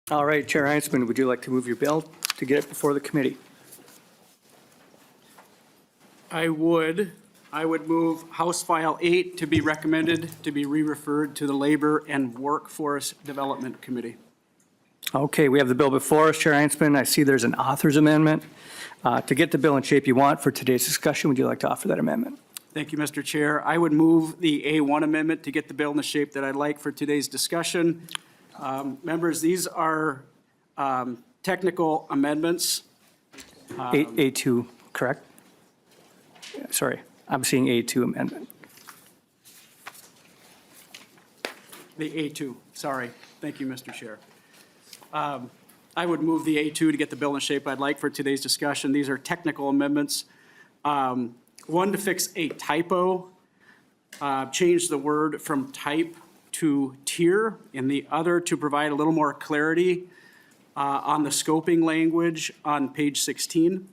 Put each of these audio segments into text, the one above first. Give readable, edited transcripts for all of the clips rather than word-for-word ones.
All right, Chair Heinzman, would you like to move your bill to get it before the committee? I would move House File 8 to be recommended to be re-referred to the Labor and Workforce Development Committee. Okay, we have the bill before us, Chair Heinzman. I see there's an author's amendment. To get the bill in shape you want for today's discussion, would you like to offer that amendment? Thank you, Mr. Chair. I would move the A1 amendment to get the bill in the shape that I'd like for today's discussion. Members, these are technical amendments. A2, correct? Sorry, I'm seeing A2 amendment. The A2, sorry. Thank you, Mr. Chair. I would move the A2 to get the bill in shape I'd like for today's discussion. These are technical amendments. One to fix a typo, change the word from type to tier, and the other to provide a little more clarity on the scoping language on page 16.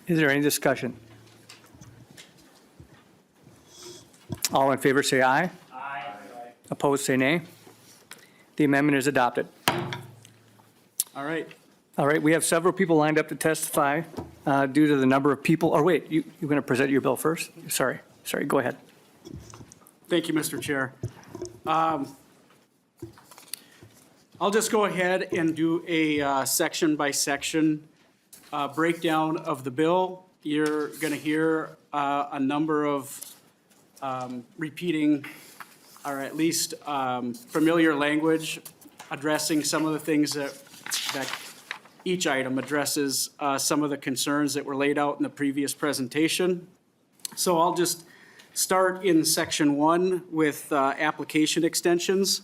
Is there any discussion? All in favor say aye. Aye. Opposed say nay. The amendment is adopted. All right. All right, we have several people lined up to testify due to the number of people. Or wait, you're going to present your bill first? Sorry, go ahead. Thank you, Mr. Chair. I'll just go ahead and do a section by section breakdown of the bill. You're going to hear a number of repeating, or at least familiar language, addressing some of the things that each item addresses some of the concerns that were laid out in the previous presentation. So I'll just start in section 1 with application extensions.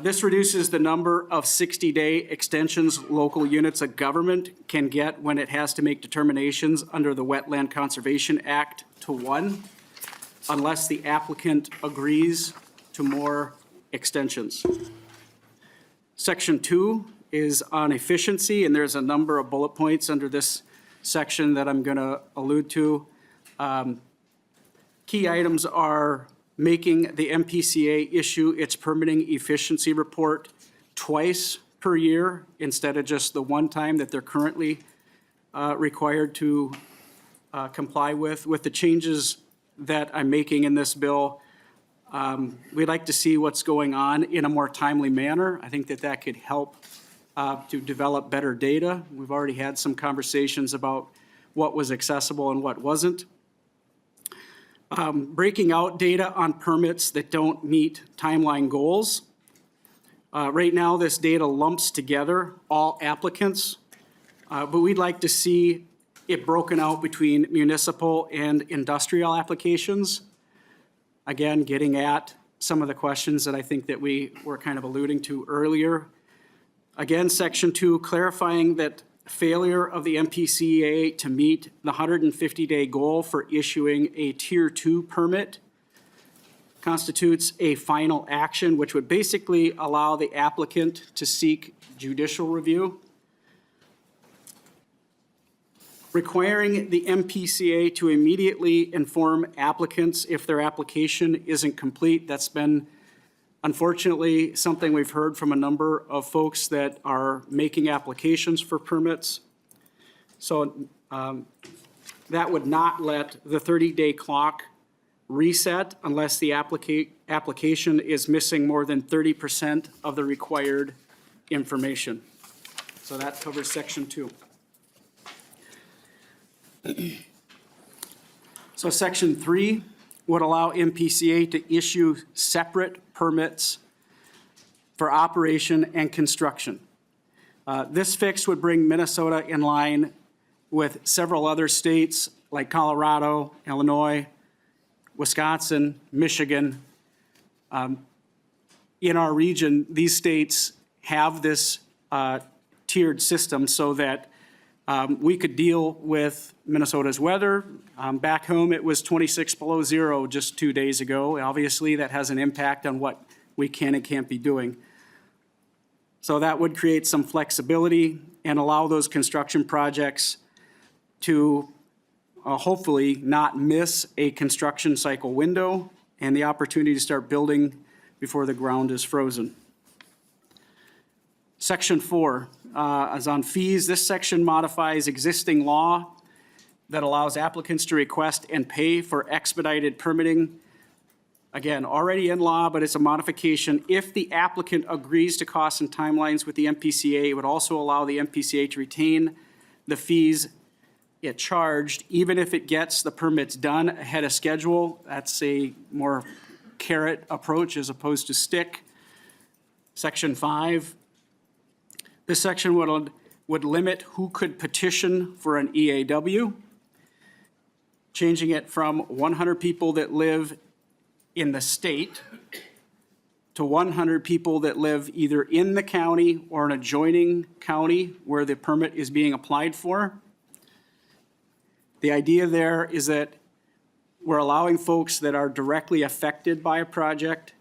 This reduces the number of 60-day extensions local units of government can get when it has to make determinations under the Wetland Conservation Act to 1, unless the applicant agrees to more extensions. Section 2 is on efficiency, and there's a number of bullet points under this section that I'm going to allude to. Key items are making the MPCA issue its permitting efficiency report twice per year instead of just the one time that they're currently required to comply with. With the changes that I'm making in this bill, we'd like to see what's going on in a more timely manner. I think that could help to develop better data. We've already had some conversations about what was accessible and what wasn't. Breaking out data on permits that don't meet timeline goals. Right now, this data lumps together all applicants, but we'd like to see it broken out between municipal and industrial applications. Again, getting at some of the questions that I think that we were kind of alluding to earlier. Again, section 2, clarifying that failure of the MPCA to meet the 150-day goal for issuing a Tier 2 permit constitutes a final action, which would basically allow the applicant to seek judicial review. Requiring the MPCA to immediately inform applicants if their application isn't complete. That's been, unfortunately, something we've heard from a number of folks that are making applications for permits. So that would not let the 30-day clock reset unless the application is missing more than 30% of the required information. So that covers section 2. So section 3 would allow MPCA to issue separate permits for operation and construction. This fix would bring Minnesota in line with several other states like Colorado, Illinois, Wisconsin, Michigan. In our region, these states have this tiered system so that we could deal with Minnesota's weather. Back home, it was 26 below zero just 2 days ago. Obviously, that has an impact on what we can and can't be doing. So that would create some flexibility and allow those construction projects to hopefully not miss a construction cycle window and the opportunity to start building before the ground is frozen. Section 4 is on fees. This section modifies existing law that allows applicants to request and pay for expedited permitting. Again, already in law, but it's a modification. If the applicant agrees to costs and timelines with the MPCA, it would also allow the MPCA to retain the fees it charged, even if it gets the permits done ahead of schedule. That's a more carrot approach as opposed to stick. Section 5. This section would limit who could petition for an EAW, changing it from 100 people that live in the state to 100 people that live either in the county or an adjoining county where the permit is being applied for. The idea there is that we're allowing folks that are directly affected by a project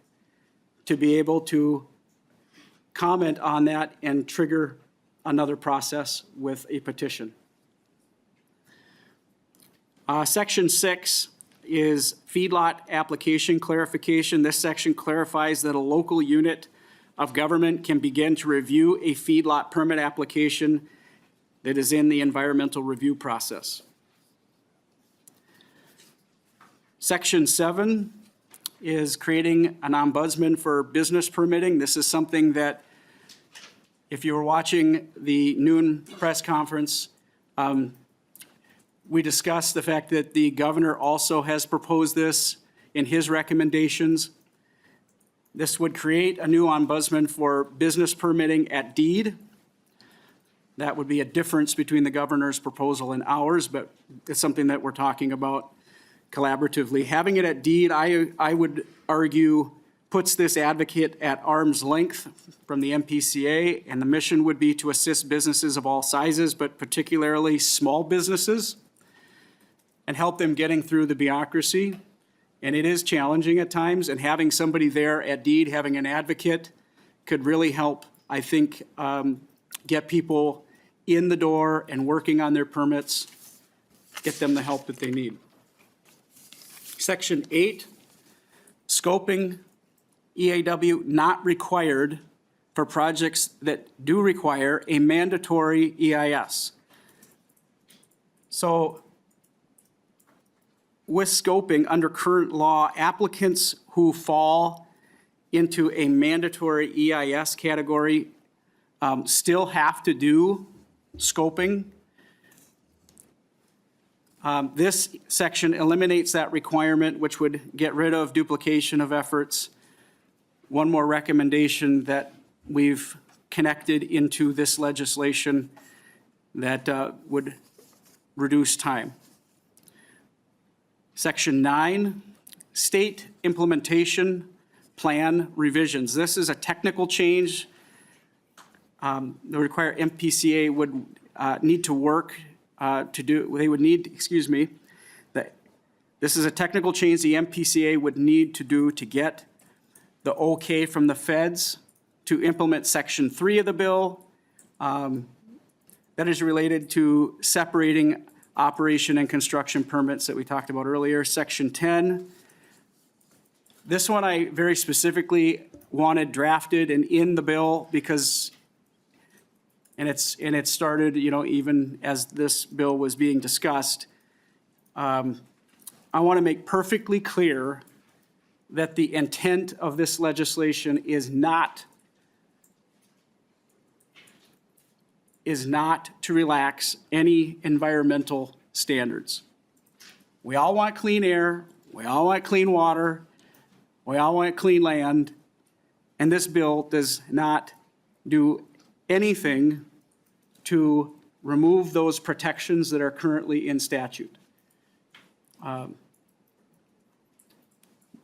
to be able to comment on that and trigger another process with a petition. Section 6 is feedlot application clarification. This section clarifies that a local unit of government can begin to review a feedlot permit application that is in the environmental review process. Section 7 is creating an ombudsman for business permitting. This is something that, if you were watching the noon press conference, we discussed the fact that the governor also has proposed this in his recommendations. This would create a new ombudsman for business permitting at deed. That would be a difference between the governor's proposal and ours, but it's something that we're talking about collaboratively. Having it at deed, I would argue, puts this advocate at arm's length from the MPCA, and the mission would be to assist businesses of all sizes, but particularly small businesses, and help them getting through the bureaucracy. And it is challenging at times, and having somebody there at deed, having an advocate, could really help, I think, get people in the door and working on their permits, get them the help that they need. Section 8, scoping EAW not required for projects that do require a mandatory EIS. So with scoping under current law, applicants who fall into a mandatory EIS category still have to do scoping. This section eliminates that requirement, which would get rid of duplication of efforts. One more recommendation that we've connected into this legislation that would reduce time. Section 9, state implementation plan revisions. This is a technical change that would require MPCA would need to work to do, they would need, this is a technical change the MPCA would need to do to get the okay from the feds to implement Section 3 of the bill. That is related to separating operation and construction permits that we talked about earlier. Section 10. This one I very specifically wanted drafted and in the bill because, and it started, even as this bill was being discussed. I want to make perfectly clear that the intent of this legislation is not to relax any environmental standards. We all want clean air, we all want clean water, we all want clean land, and this bill does not do anything to remove those protections that are currently in statute.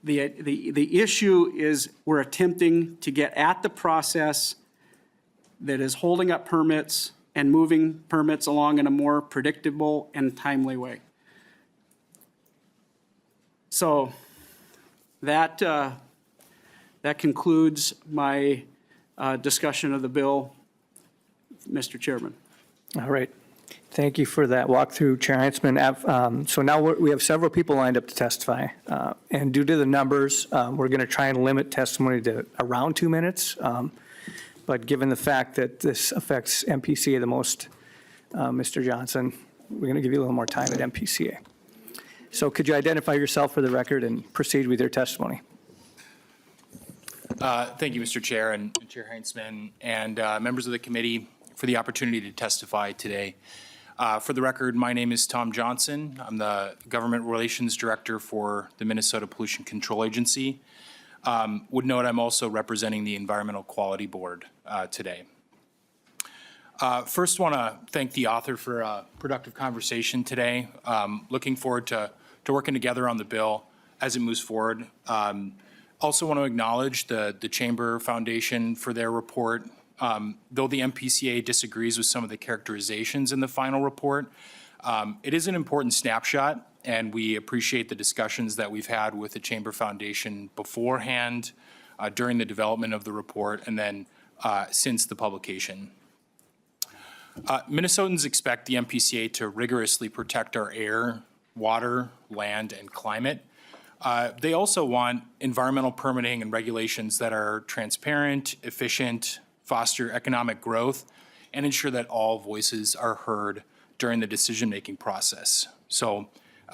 The issue is we're attempting to get at the process that is holding up permits and moving permits along in a more predictable and timely way. So that concludes my discussion of the bill, Mr. Chairman. All right. Thank you for that walkthrough, Chair Heinzman. So now we have several people lined up to testify. And due to the numbers, we're going to try and limit testimony to around 2 minutes. But given the fact that this affects MPCA the most, Mr. Johnson, we're going to give you a little more time at MPCA. So could you identify yourself for the record and proceed with your testimony? Thank you, Mr. Chair and Chair Heinzman and members of the committee for the opportunity to testify today. For the record, my name is Tom Johnson. I'm the Government Relations Director for the Minnesota Pollution Control Agency. Would note I'm also representing the Environmental Quality Board today. First, want to thank the author for a productive conversation today. Looking forward to working together on the bill as it moves forward. Also want to acknowledge the Chamber Foundation for their report. Though the MPCA disagrees with some of the characterizations in the final report, it is an important snapshot, and we appreciate the discussions that we've had with the Chamber Foundation beforehand, during the development of the report, and then since the publication. Minnesotans expect the MPCA to rigorously protect our air, water, land, and climate. They also want environmental permitting and regulations that are transparent, efficient, foster economic growth, and ensure that all voices are heard during the decision-making process. So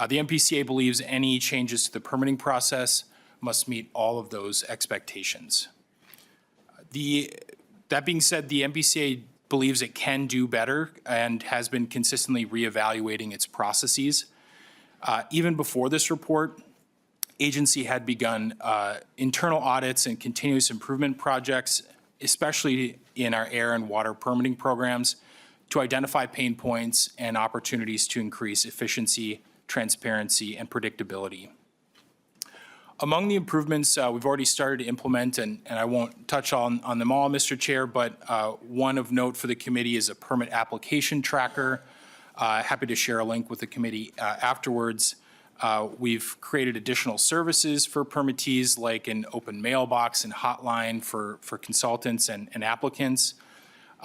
the MPCA believes any changes to the permitting process must meet all of those expectations. That being said, the MPCA believes it can do better and has been consistently reevaluating its processes. Even before this report, agency had begun internal audits and continuous improvement projects, especially in our air and water permitting programs, to identify pain points and opportunities to increase efficiency, transparency, and predictability. Among the improvements we've already started to implement, and I won't touch on them all, Mr. Chair, but one of note for the committee is a permit application tracker. Happy to share a link with the committee afterwards. We've created additional services for permittees, like an open mailbox and hotline for consultants and applicants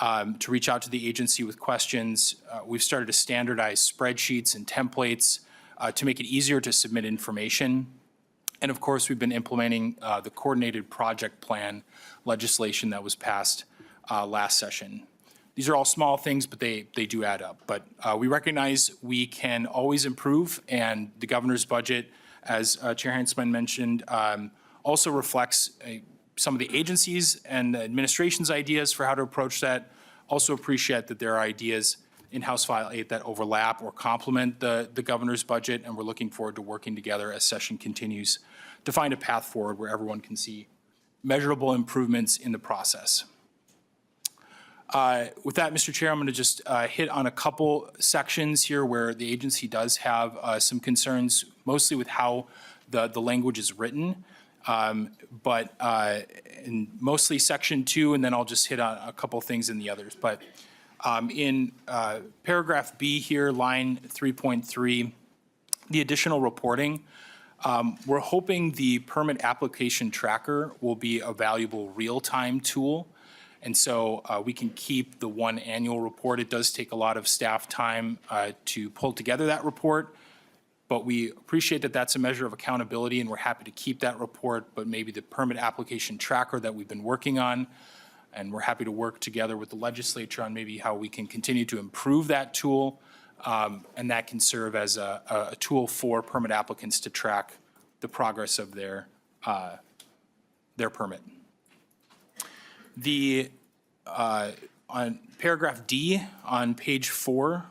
to reach out to the agency with questions. We've started to standardize spreadsheets and templates to make it easier to submit information. And of course, we've been implementing the coordinated project plan legislation that was passed last session. These are all small things, but they do add up. But we recognize we can always improve, and the governor's budget, as Chair Heinzman mentioned, also reflects some of the agencies and the administration's ideas for how to approach that. Also appreciate that there are ideas in House File 8 that overlap or complement the governor's budget, and we're looking forward to working together as session continues to find a path forward where everyone can see measurable improvements in the process. With that, Mr. Chair, I'm going to just hit on a couple sections here where the agency does have some concerns, mostly with how the language is written, but in mostly section 2, and then I'll just hit on a couple things in the others. But in paragraph B here, line 3.3, the additional reporting, we're hoping the permit application tracker will be a valuable real-time tool. And so we can keep the one annual report. It does take a lot of staff time to pull together that report, but we appreciate that that's a measure of accountability, and we're happy to keep that report, but maybe the permit application tracker that we've been working on, and we're happy to work together with the legislature on maybe how we can continue to improve that tool, and that can serve as a tool for permit applicants to track the progress of their permit. On paragraph D on page 4,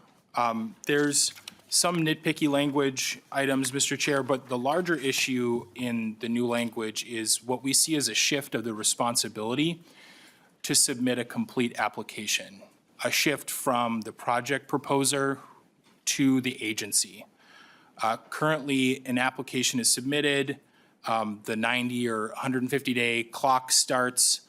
there's some nitpicky language items, Mr. Chair, but the larger issue in the new language is what we see as a shift of the responsibility to submit a complete application, a shift from the project proposer to the agency. Currently, an application is submitted, the 90 or 150-day clock starts,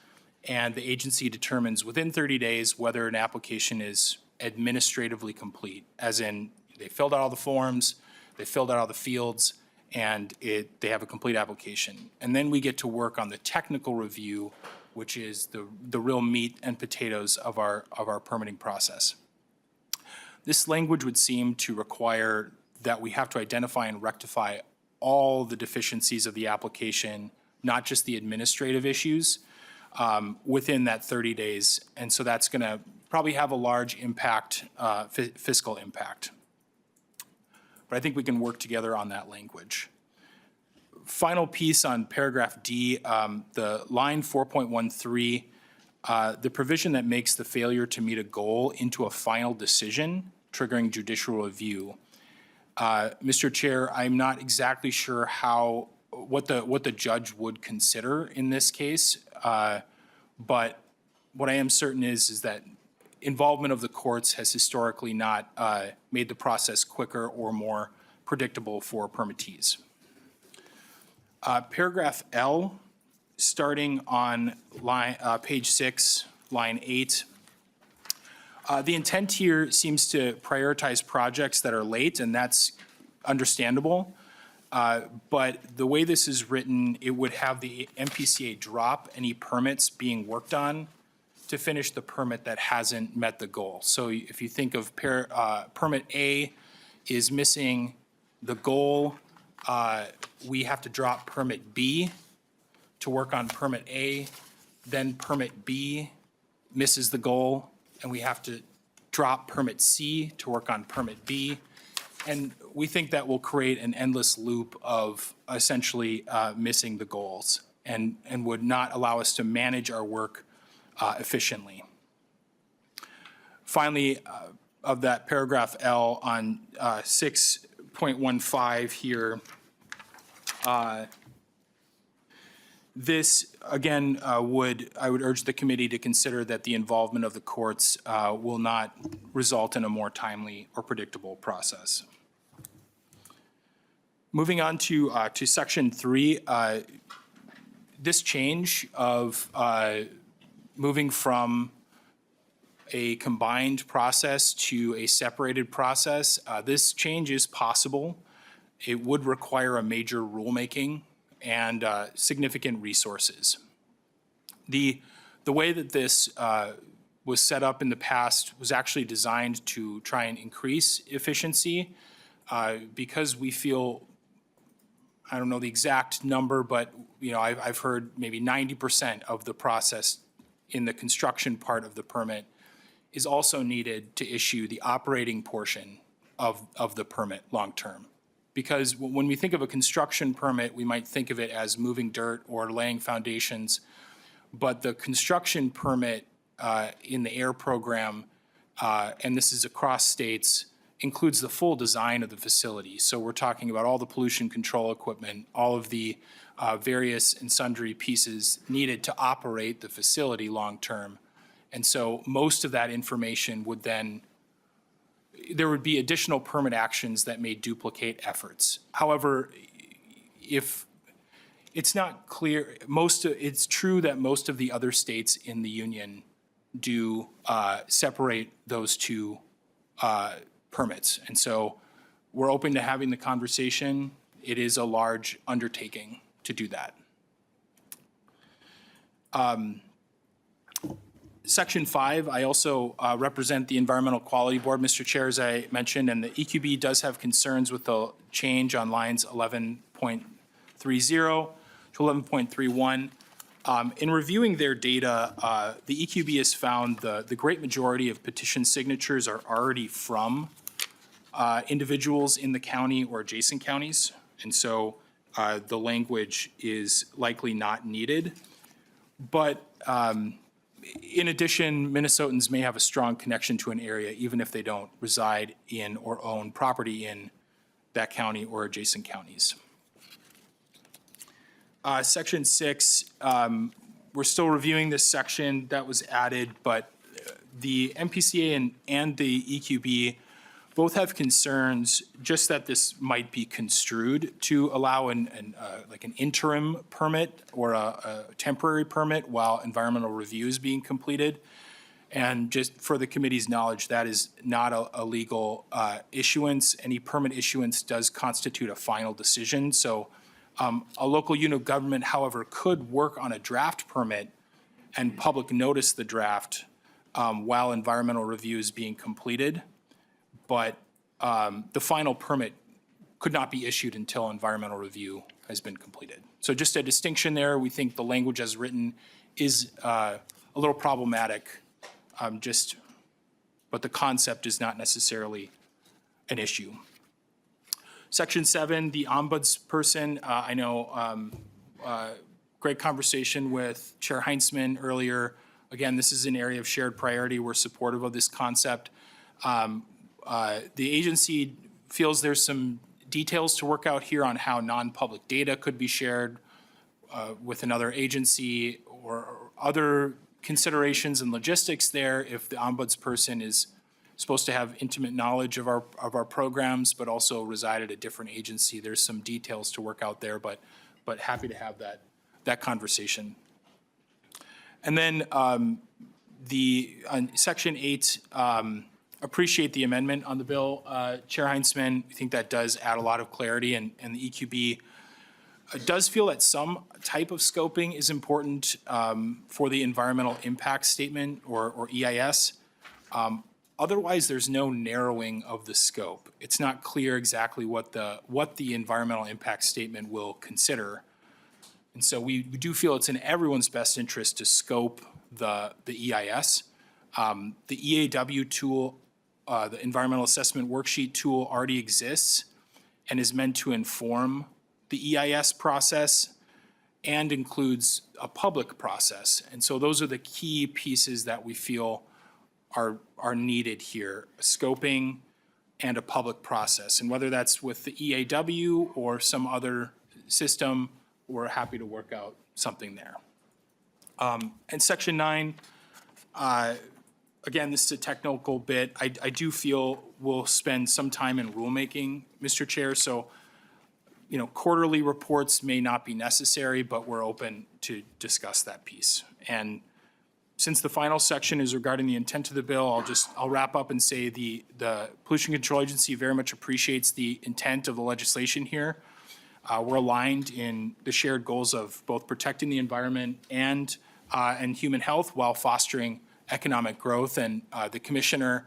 and the agency determines within 30 days whether an application is administratively complete, as in they filled out all the forms, they filled out all the fields, and they have a complete application. And then we get to work on the technical review, which is the real meat and potatoes of our permitting process. This language would seem to require that we have to identify and rectify all the deficiencies of the application, not just the administrative issues, within that 30 days. And so that's going to probably have a large impact, fiscal impact. But I think we can work together on that language. Final piece on paragraph D, the line 4.13, the provision that makes the failure to meet a goal into a final decision triggering judicial review. Mr. Chair, I'm not exactly sure what the judge would consider in this case, but what I am certain is that involvement of the courts has historically not made the process quicker or more predictable for permittees. Paragraph L, starting on page 6, line 8. The intent here seems to prioritize projects that are late, and that's understandable. But the way this is written, it would have the MPCA drop any permits being worked on to finish the permit that hasn't met the goal. So if you think of permit A is missing the goal, we have to drop permit B to work on permit A, then permit B misses the goal, and we have to drop permit C to work on permit B. And we think that will create an endless loop of essentially missing the goals and would not allow us to manage our work efficiently. Finally, of that paragraph L on 6.15 here, this, again, I would urge the committee to consider that the involvement of the courts will not result in a more timely or predictable process. Moving on to section 3, this change of moving from a combined process to a separated process, this change is possible. It would require a major rulemaking and significant resources. The way that this was set up in the past was actually designed to try and increase efficiency because we feel, I don't know the exact number, but I've heard maybe 90% of the process in the construction part of the permit is also needed to issue the operating portion of the permit long-term. Because when we think of a construction permit, we might think of it as moving dirt or laying foundations. But the construction permit in the AIR program, and this is across states, includes the full design of the facility. So we're talking about all the pollution control equipment, all of the various and sundry pieces needed to operate the facility long-term. And so most of that information would then, there would be additional permit actions that may duplicate efforts. However, if it's not clear, it's true that most of the other states in the union do separate those two permits. And so we're open to having the conversation. It is a large undertaking to do that. Section 5, I also represent the Environmental Quality Board, Mr. Chair, as I mentioned, and the EQB does have concerns with the change on lines 11.30 to 11.31. In reviewing their data, the EQB has found the great majority of petition signatures are already from individuals in the county or adjacent counties, and so the language is likely not needed. But in addition, Minnesotans may have a strong connection to an area even if they don't reside in or own property in that county or adjacent counties. Section 6, we're still reviewing this section that was added, but the MPCA and the EQB both have concerns just that this might be construed to allow like an interim permit or a temporary permit while environmental review is being completed. And just for the committee's knowledge, that is not a legal issuance. Any permit issuance does constitute a final decision. So a local unit of government, however, could work on a draft permit and public notice the draft while environmental review is being completed. but the final permit could not be issued until environmental review has been completed. So just a distinction there. We think the language as written is a little problematic, but the concept is not necessarily an issue. Section 7, the ombudsperson. I know great conversation with Chair Heinzman earlier. Again, this is an area of shared priority. We're supportive of this concept. The agency feels there's some details to work out here on how non-public data could be shared with another agency or other considerations and logistics there if the ombudsperson is supposed to have intimate knowledge of our programs, but also reside at a different agency. There's some details to work out there, but happy to have that conversation. And then on Section 8, appreciate the amendment on the bill. Chair Heinzman, I think that does add a lot of clarity, and the EQB does feel that some type of scoping is important for the environmental impact statement or EIS. Otherwise, there's no narrowing of the scope. It's not clear exactly what the environmental impact statement will consider. And so we do feel it's in everyone's best interest to scope the EIS. The EAW tool, the Environmental Assessment Worksheet tool, already exists and is meant to inform the EIS process and includes a public process. And so those are the key pieces that we feel are needed here, scoping and a public process. And whether that's with the EAW or some other system, we're happy to work out something there. And Section 9, again, this is a technical bit. I do feel we'll spend some time in rulemaking, Mr. Chair. So, quarterly reports may not be necessary, but we're open to discuss that piece. And since the final section is regarding the intent of the bill, I'll wrap up and say the Pollution Control Agency very much appreciates the intent of the legislation here. We're aligned in the shared goals of both protecting the environment and human health while fostering economic growth. And the commissioner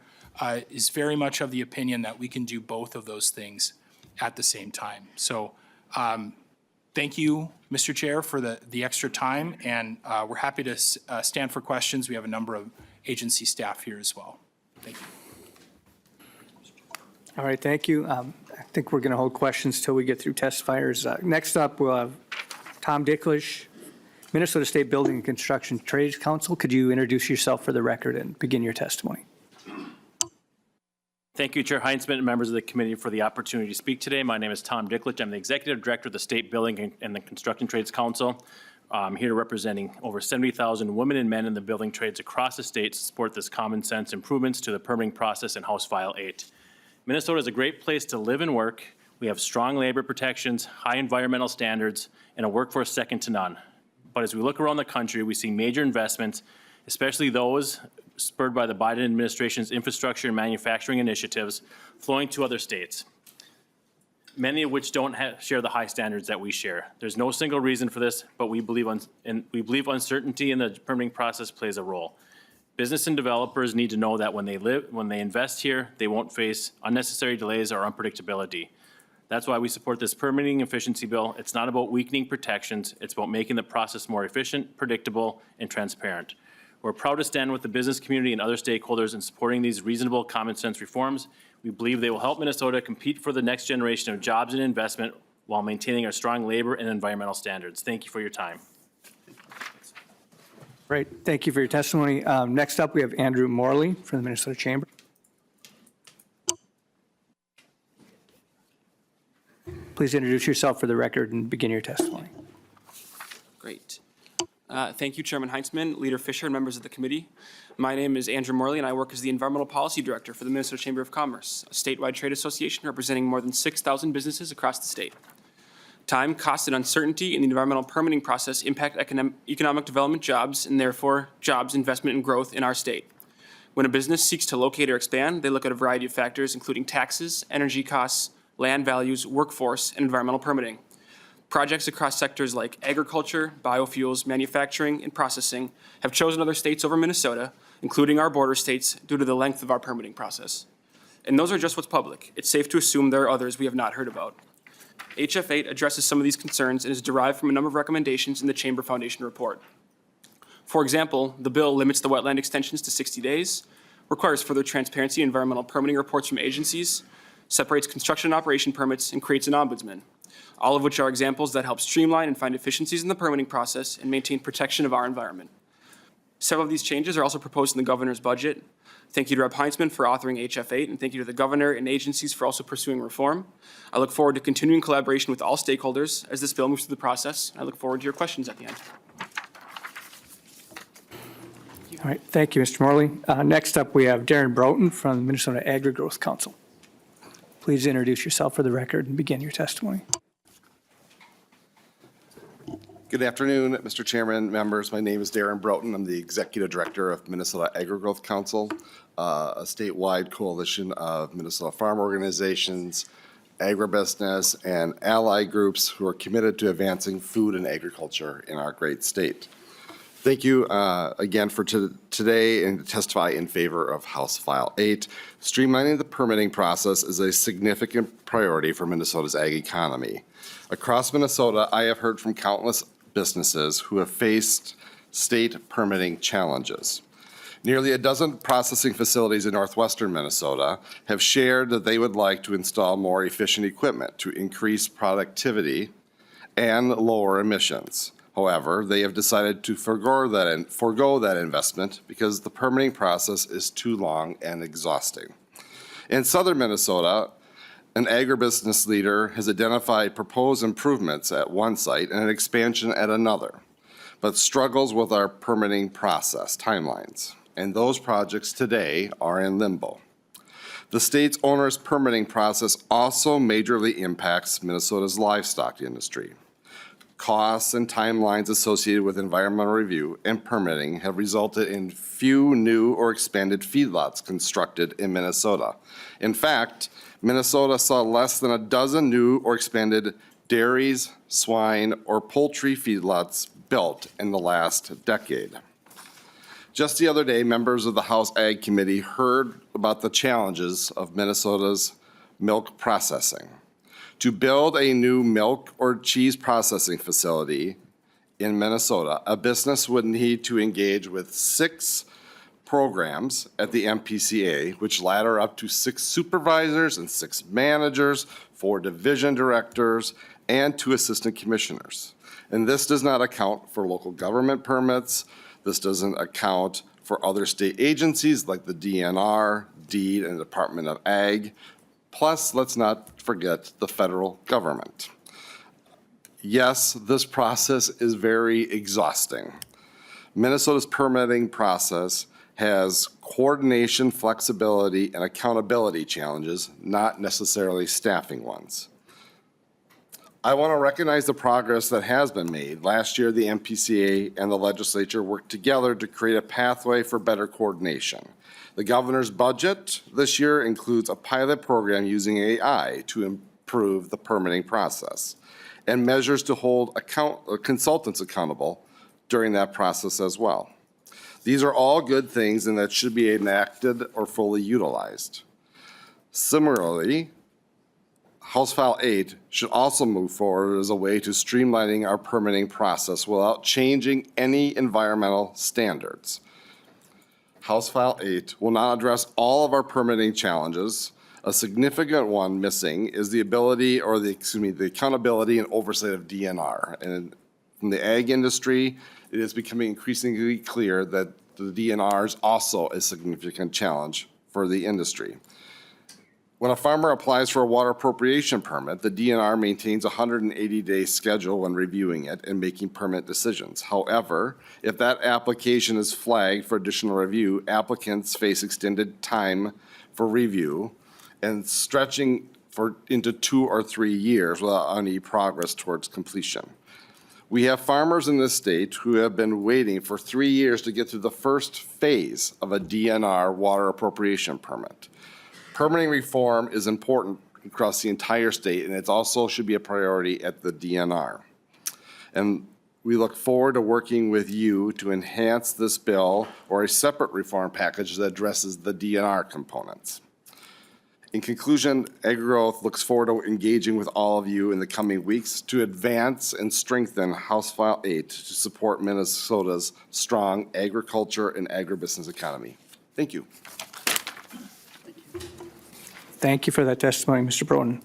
is very much of the opinion that we can do both of those things at the same time. So thank you, Mr. Chair, for the extra time. And we're happy to stand for questions. We have a number of agency staff here as well. Thank you. All right, thank you. I think we're going to hold questions till we get through testifiers. Next up, we'll have Tom Dicklish, Minnesota State Building and Construction Trades Council. Could you introduce yourself for the record and begin your testimony? Thank you, Chair Heinzman and members of the committee for the opportunity to speak today. My name is Tom Dicklich. I'm the Executive Director of the State Building and the Construction Trades Council. I'm here representing over 70,000 women and men in the building trades across the state to support this common sense improvements to the permitting process in House File 8. Minnesota is a great place to live and work. We have strong labor protections, high environmental standards, and a workforce second to none. But as we look around the country, we see major investments, especially those spurred by the Biden administration's infrastructure and manufacturing initiatives, flowing to other states, many of which don't share the high standards that we share. There's no single reason for this, but we believe uncertainty in the permitting process plays a role. Business and developers need to know that when they invest here, they won't face unnecessary delays or unpredictability. That's why we support this permitting efficiency bill. It's not about weakening protections. It's about making the process more efficient, predictable, and transparent. We're proud to stand with the business community and other stakeholders in supporting these reasonable common sense reforms. We believe they will help Minnesota compete for the next generation of jobs and investment while maintaining our strong labor and environmental standards. Thank you for your time. Great, thank you for your testimony. Next up, we have Andrew Morley from the Minnesota Chamber. Please introduce yourself for the record and begin your testimony. Great. Thank you, Chairman Heinzman, Leader Fisher, and members of the committee. My name is Andrew Morley, and I work as the Environmental Policy Director for the Minnesota Chamber of Commerce, a statewide trade association representing more than 6,000 businesses across the state. Time, cost, and uncertainty in the environmental permitting process impact economic development jobs, and therefore jobs, investment, and growth in our state. When a business seeks to locate or expand, they look at a variety of factors, including taxes, energy costs, land values, workforce, and environmental permitting. Projects across sectors like agriculture, biofuels, manufacturing, and processing have chosen other states over Minnesota, including our border states, due to the length of our permitting process. And those are just what's public. It's safe to assume there are others we have not heard about. HF8 addresses some of these concerns and is derived from a number of recommendations in the Chamber Foundation report. For example, the bill limits the wetland extensions to 60 days, requires further transparency in environmental permitting reports from agencies, separates construction and operation permits, and creates an ombudsman, all of which are examples that help streamline and find efficiencies in the permitting process and maintain protection of our environment. Several of these changes are also proposed in the governor's budget. Thank you to Rep. Heinzman for authoring HF8, and thank you to the governor and agencies for also pursuing reform. I look forward to continuing collaboration with all stakeholders as this bill moves through the process. I look forward to your questions at the end. All right, thank you, Mr. Morley. Next up, we have Darren Broughton from the Minnesota Agri-Growth Council. Please introduce yourself for the record and begin your testimony. Good afternoon, Mr. Chairman, members. My name is Darren Broughton. I'm the Executive Director of Minnesota Agri-Growth Council, a statewide coalition of Minnesota farm organizations, agribusiness, and ally groups who are committed to advancing food and agriculture in our great state. Thank you again for today and to testify in favor of House File 8. Streamlining the permitting process is a significant priority for Minnesota's ag economy. Across Minnesota, I have heard from countless businesses who have faced state permitting challenges. Nearly a dozen processing facilities in northwestern Minnesota have shared that they would like to install more efficient equipment to increase productivity and lower emissions. However, they have decided to forego that investment because the permitting process is too long and exhausting. In southern Minnesota, an agribusiness leader has identified proposed improvements at one site and an expansion at another, but struggles with our permitting process timelines, and those projects today are in limbo. The state's onerous permitting process also majorly impacts Minnesota's livestock industry. Costs and timelines associated with environmental review and permitting have resulted in few new or expanded feedlots constructed in Minnesota. In fact, Minnesota saw less than a dozen new or expanded dairies, swine, or poultry feedlots built in the last decade. Just the other day, members of the House Ag Committee heard about the challenges of Minnesota's milk processing. To build a new milk or cheese processing facility in Minnesota, a business would need to engage with 6 programs at the MPCA, which ladder up to 6 supervisors and 6 managers, 4 division directors, and 2 assistant commissioners. And this does not account for local government permits. This doesn't account for other state agencies like the DNR, DEED, and the Department of Ag. Plus, let's not forget the federal government. Yes, this process is very exhausting. Minnesota's permitting process has coordination, flexibility, and accountability challenges, not necessarily staffing ones. I want to recognize the progress that has been made. Last year, the MPCA and the legislature worked together to create a pathway for better coordination. The governor's budget this year includes a pilot program using AI to improve the permitting process and measures to hold consultants accountable during that process as well. These are all good things and that should be enacted or fully utilized. Similarly, House File 8 should also move forward as a way to streamlining our permitting process without changing any environmental standards. House File 8 will not address all of our permitting challenges. A significant one missing is the ability or the accountability and oversight of DNR. And from the ag industry, it is becoming increasingly clear that the DNR is also a significant challenge for the industry. When a farmer applies for a water appropriation permit, the DNR maintains a 180-day schedule when reviewing it and making permit decisions. However, if that application is flagged for additional review, applicants face extended time for review and stretching into 2 or 3 years without any progress towards completion. We have farmers in this state who have been waiting for 3 years to get through the first phase of a DNR water appropriation permit. Permitting reform is important across the entire state, and it also should be a priority at the DNR. And we look forward to working with you to enhance this bill or a separate reform package that addresses the DNR components. In conclusion, AgriGrowth looks forward to engaging with all of you in the coming weeks to advance and strengthen House File 8 to support Minnesota's strong agriculture and agribusiness economy. Thank you. Thank you for that testimony, Mr. Broughton.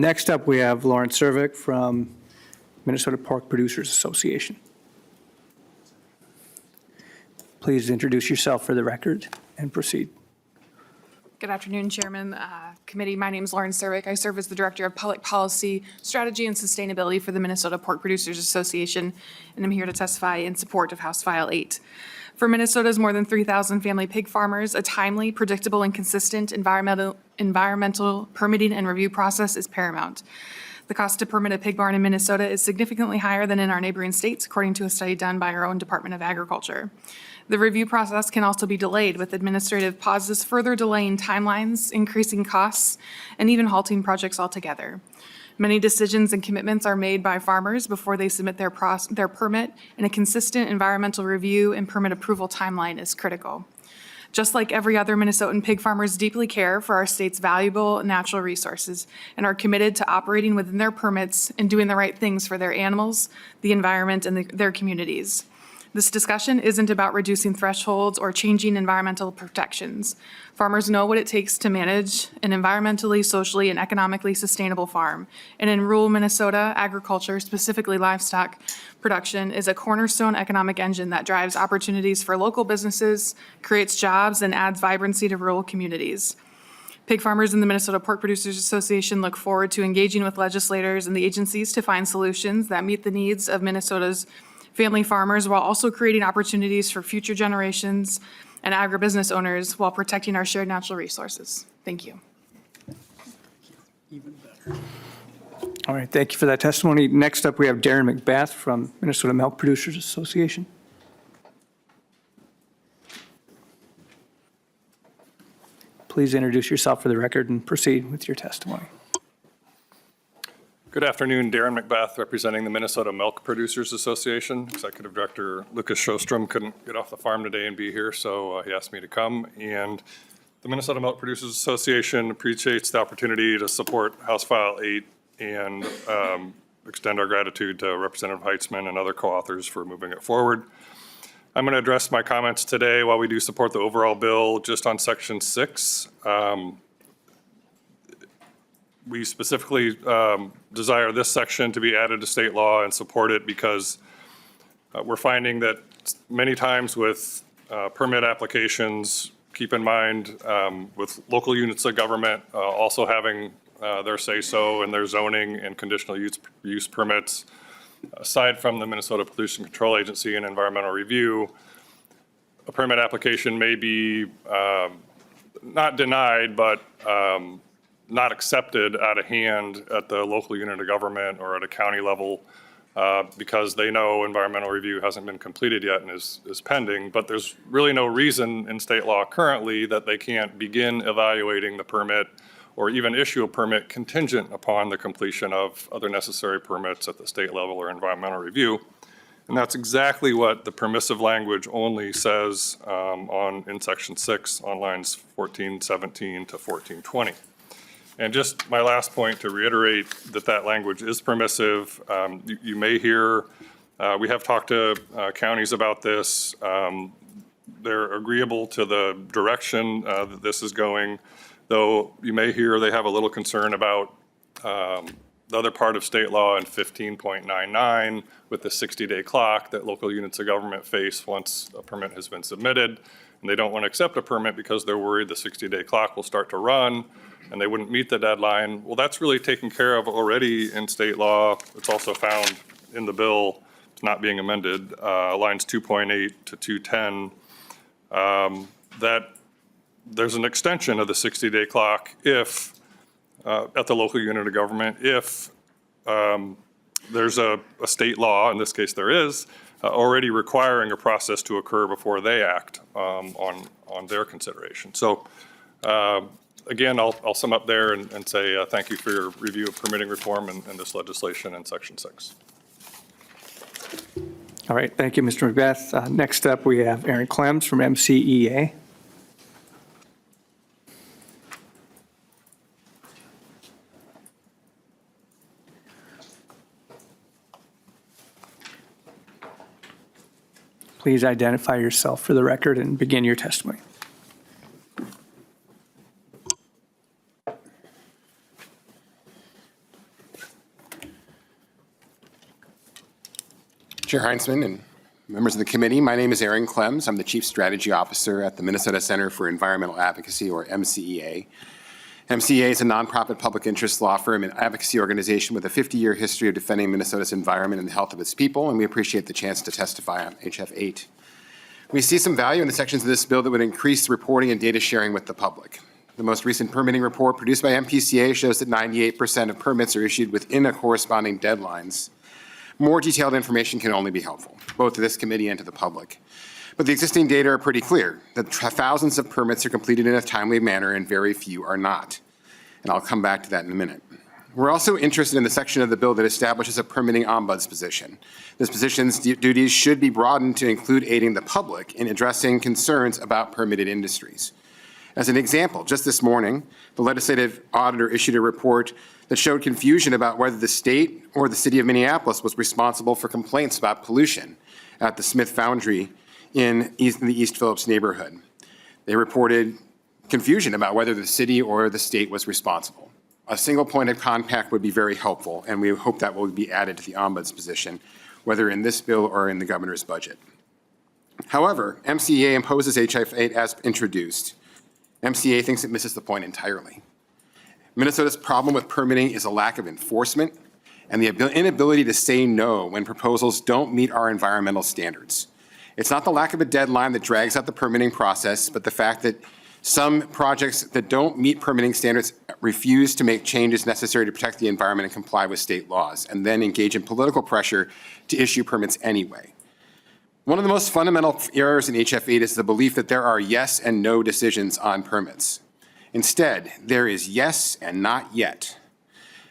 Next up, we have Lauren Servik from Minnesota Pork Producers Association. Please introduce yourself for the record and proceed. Good afternoon, Chairman, Committee. My name is Lauren Servik. I serve as the Director of Public Policy, Strategy, and Sustainability for the Minnesota Pork Producers Association, and I'm here to testify in support of House File 8. For Minnesota's more than 3,000 family pig farmers, a timely, predictable, and consistent environmental permitting and review process is paramount. The cost to permit a pig barn in Minnesota is significantly higher than in our neighboring states, according to a study done by our own Department of Agriculture. The review process can also be delayed, with administrative pauses further delaying timelines, increasing costs, and even halting projects altogether. Many decisions and commitments are made by farmers before they submit their permit, and a consistent environmental review and permit approval timeline is critical. Just like every other Minnesotan, pig farmers deeply care for our state's valuable natural resources and are committed to operating within their permits and doing the right things for their animals, the environment, and their communities. This discussion isn't about reducing thresholds or changing environmental protections. Farmers know what it takes to manage an environmentally, socially, and economically sustainable farm. And in rural Minnesota, agriculture, specifically livestock production, is a cornerstone economic engine that drives opportunities for local businesses, creates jobs, and adds vibrancy to rural communities. Pig farmers in the Minnesota Pork Producers Association look forward to engaging with legislators and the agencies to find solutions that meet the needs of Minnesota's family farmers while also creating opportunities for future generations and agribusiness owners while protecting our shared natural resources. Thank you. Even better. All right, thank you for that testimony. Next up, we have Darren McBath from Minnesota Milk Producers Association. Please introduce yourself for the record and proceed with your testimony. Good afternoon, Darren McBath, representing the Minnesota Milk Producers Association. Executive Director Lucas Sjostrom couldn't get off the farm today and be here, so he asked me to come. And the Minnesota Milk Producers Association appreciates the opportunity to support House File 8 and extend our gratitude to Representative Heitzman and other co-authors for moving it forward. I'm going to address my comments today while we do support the overall bill just on Section 6. We specifically desire this section to be added to state law and support it because we're finding that many times with permit applications, keep in mind with local units of government also having their say-so in their zoning and conditional use permits, aside from the Minnesota Pollution Control Agency and environmental review, a permit application may be not denied, but not accepted out of hand at the local unit of government or at a county level because they know environmental review hasn't been completed yet and is pending. But there's really no reason in state law currently that they can't begin evaluating the permit or even issue a permit contingent upon the completion of other necessary permits at the state level or environmental review. And that's exactly what the permissive language only says in Section 6 on lines 1417 to 1420. And just my last point to reiterate that language is permissive. You may hear, we have talked to counties about this. They're agreeable to the direction that this is going, though you may hear they have a little concern about the other part of state law in 15.99 with the 60-day clock that local units of government face once a permit has been submitted. And they don't want to accept a permit because they're worried the 60-day clock will start to run and they wouldn't meet the deadline. Well, that's really taken care of already in state law. It's also found in the bill, it's not being amended, lines 2.8 to 210, that there's an extension of the 60-day clock if, at the local unit of government, if there's a state law, in this case there is, already requiring a process to occur before they act on their consideration. So again, I'll sum up there and say thank you for your review of permitting reform and this legislation in Section 6. All right, thank you, Mr. McBath. Next up, we have Aaron Clems from MCEA. Please identify yourself for the record and begin your testimony. Chair Heinzman and members of the committee, my name is Aaron Clems. I'm the Chief Strategy Officer at the Minnesota Center for Environmental Advocacy, or MCEA. MCEA is a nonprofit public interest law firm and advocacy organization with a 50-year history of defending Minnesota's environment and the health of its people, and we appreciate the chance to testify on HF8. We see some value in the sections of this bill that would increase reporting and data sharing with the public. The most recent permitting report produced by MPCA shows that 98% of permits are issued within a corresponding deadlines. More detailed information can only be helpful, both to this committee and to the public. But the existing data are pretty clear, that thousands of permits are completed in a timely manner and very few are not. And I'll come back to that in a minute. We're also interested in the section of the bill that establishes a permitting ombuds position. This position's duties should be broadened to include aiding the public in addressing concerns about permitted industries. As an example, just this morning, the legislative auditor issued a report that showed confusion about whether the state or the city of Minneapolis was responsible for complaints about pollution at the Smith Foundry in the East Phillips neighborhood. They reported confusion about whether the city or the state was responsible. A single point of contact would be very helpful, and we hope that will be added to the ombuds position, whether in this bill or in the governor's budget. However, MCEA imposes HF8 as introduced. MCEA thinks it misses the point entirely. Minnesota's problem with permitting is a lack of enforcement and the inability to say no when proposals don't meet our environmental standards. It's not the lack of a deadline that drags out the permitting process, but the fact that some projects that don't meet permitting standards refuse to make changes necessary to protect the environment and comply with state laws, and then engage in political pressure to issue permits anyway. One of the most fundamental errors in HF8 is the belief that there are yes and no decisions on permits. Instead, there is yes and not yet.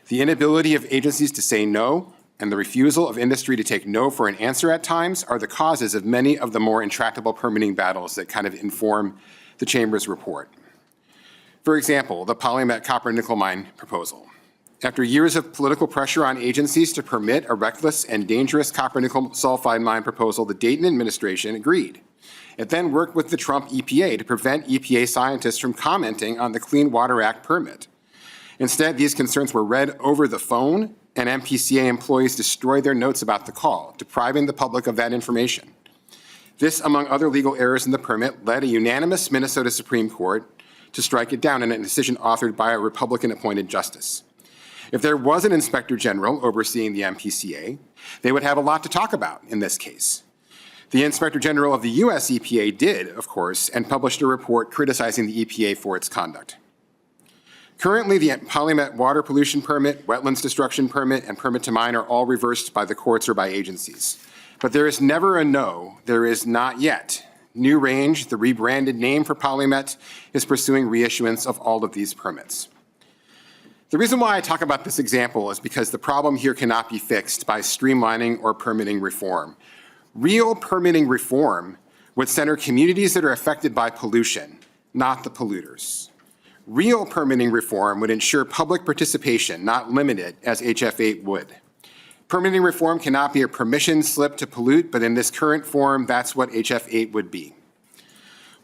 The inability of agencies to say no and the refusal of industry to take no for an answer at times are the causes of many of the more intractable permitting battles that kind of inform the Chamber's report. For example, the Polymet copper nickel mine proposal. After years of political pressure on agencies to permit a reckless and dangerous copper nickel sulfide mine proposal, the Dayton administration agreed. It then worked with the Trump EPA to prevent EPA scientists from commenting on the Clean Water Act permit. Instead, these concerns were read over the phone, and MPCA employees destroyed their notes about the call, depriving the public of that information. This, among other legal errors in the permit, led a unanimous Minnesota Supreme Court to strike it down in a decision authored by a Republican-appointed justice. If there was an inspector general overseeing the MPCA, they would have a lot to talk about in this case. The inspector general of the US EPA did, of course, and published a report criticizing the EPA for its conduct. Currently, the Polymet water pollution permit, wetlands destruction permit, and permit to mine are all reversed by the courts or by agencies. But there is never a no, there is not yet. New Range, the rebranded name for Polymet, is pursuing reissuance of all of these permits. The reason why I talk about this example is because the problem here cannot be fixed by streamlining or permitting reform. Real permitting reform would center communities that are affected by pollution, not the polluters. Real permitting reform would ensure public participation, not limit it as HF8 would. Permitting reform cannot be a permission slip to pollute, but in this current form, that's what HF8 would be.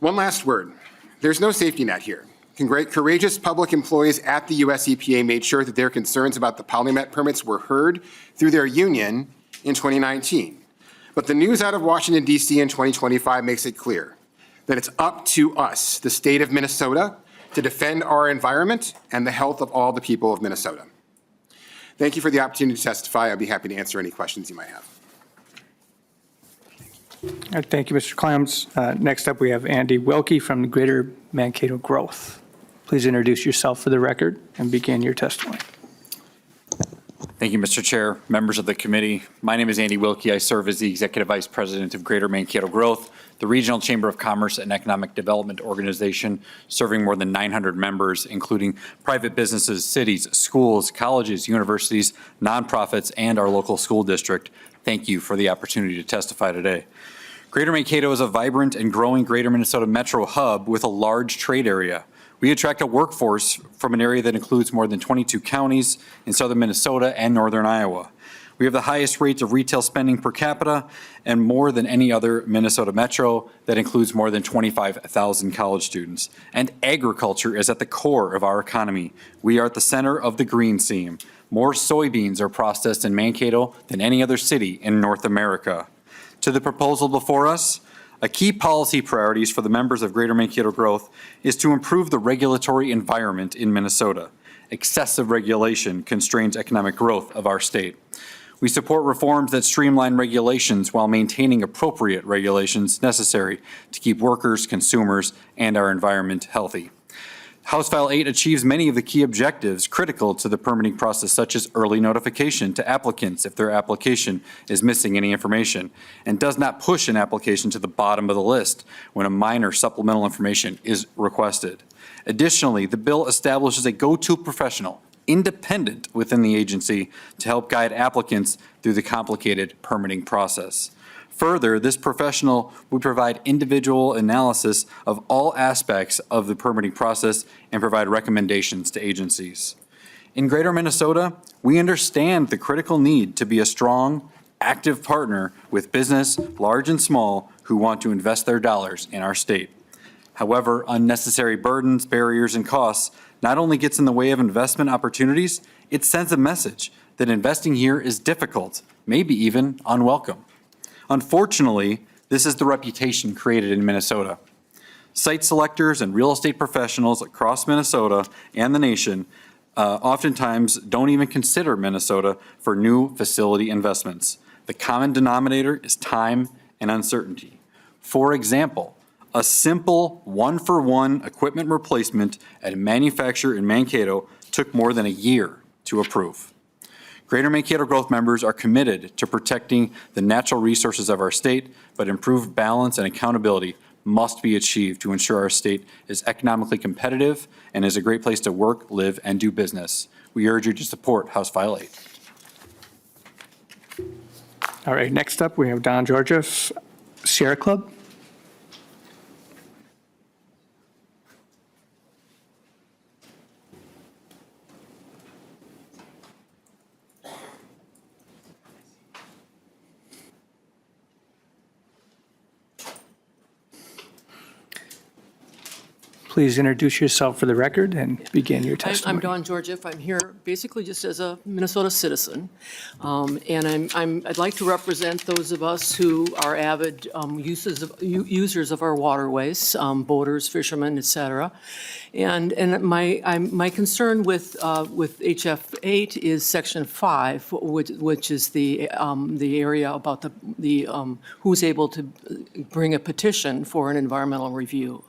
One last word. There's no safety net here. Courageous public employees at the US EPA made sure that their concerns about the Polymet permits were heard through their union in 2019. But the news out of Washington, D.C. in 2025 makes it clear that it's up to us, the state of Minnesota, to defend our environment and the health of all the people of Minnesota. Thank you for the opportunity to testify. I'd be happy to answer any questions you might have. Thank you, Mr. Clems. Next up, we have Andy Wilkie from the Greater Mankato Growth. Please introduce yourself for the record and begin your testimony. Thank you, Mr. Chair, members of the committee. My name is Andy Wilkie. I serve as the Executive Vice President of Greater Mankato Growth, the Regional Chamber of Commerce and Economic Development organization serving more than 900 members, including private businesses, cities, schools, colleges, universities, nonprofits, and our local school district. Thank you for the opportunity to testify today. Greater Mankato is a vibrant and growing greater Minnesota metro hub with a large trade area. We attract a workforce from an area that includes more than 22 counties in southern Minnesota and northern Iowa. We have the highest rates of retail spending per capita and more than any other Minnesota metro that includes more than 25,000 college students. And agriculture is at the core of our economy. We are at the center of the green seam. More soybeans are processed in Mankato than any other city in North America. To the proposal before us, a key policy priorities for the members of Greater Mankato Growth is to improve the regulatory environment in Minnesota. Excessive regulation constrains economic growth of our state. We support reforms that streamline regulations while maintaining appropriate regulations necessary to keep workers, consumers, and our environment healthy. House File 8 achieves many of the key objectives critical to the permitting process, such as early notification to applicants if their application is missing any information, and does not push an application to the bottom of the list when a minor supplemental information is requested. Additionally, the bill establishes a go-to professional, independent within the agency, to help guide applicants through the complicated permitting process. Further, this professional would provide individual analysis of all aspects of the permitting process and provide recommendations to agencies. In Greater Minnesota, we understand the critical need to be a strong, active partner with business, large and small, who want to invest their dollars in our state. However, unnecessary burdens, barriers, and costs not only gets in the way of investment opportunities, it sends a message that investing here is difficult, maybe even unwelcome. Unfortunately, this is the reputation created in Minnesota. Site selectors and real estate professionals across Minnesota and the nation oftentimes don't even consider Minnesota for new facility investments. The common denominator is time and uncertainty. For example, a simple one-for-one equipment replacement at a manufacturer in Mankato took more than a year to approve. Greater Mankato Growth members are committed to protecting the natural resources of our state, but improved balance and accountability must be achieved to ensure our state is economically competitive and is a great place to work, live, and do business. We urge you to support House File 8. All right, next up, we have Don Georgia, Sierra Club. Please introduce yourself for the record and begin your testimony. I'm Dawn Georgieff. I'm here basically just as a Minnesota citizen. And I'd like to represent those of us who are avid users of our waterways, boaters, fishermen, et cetera. And my concern with HF8 is Section 5, which is the area about who's able to bring a petition for an environmental review.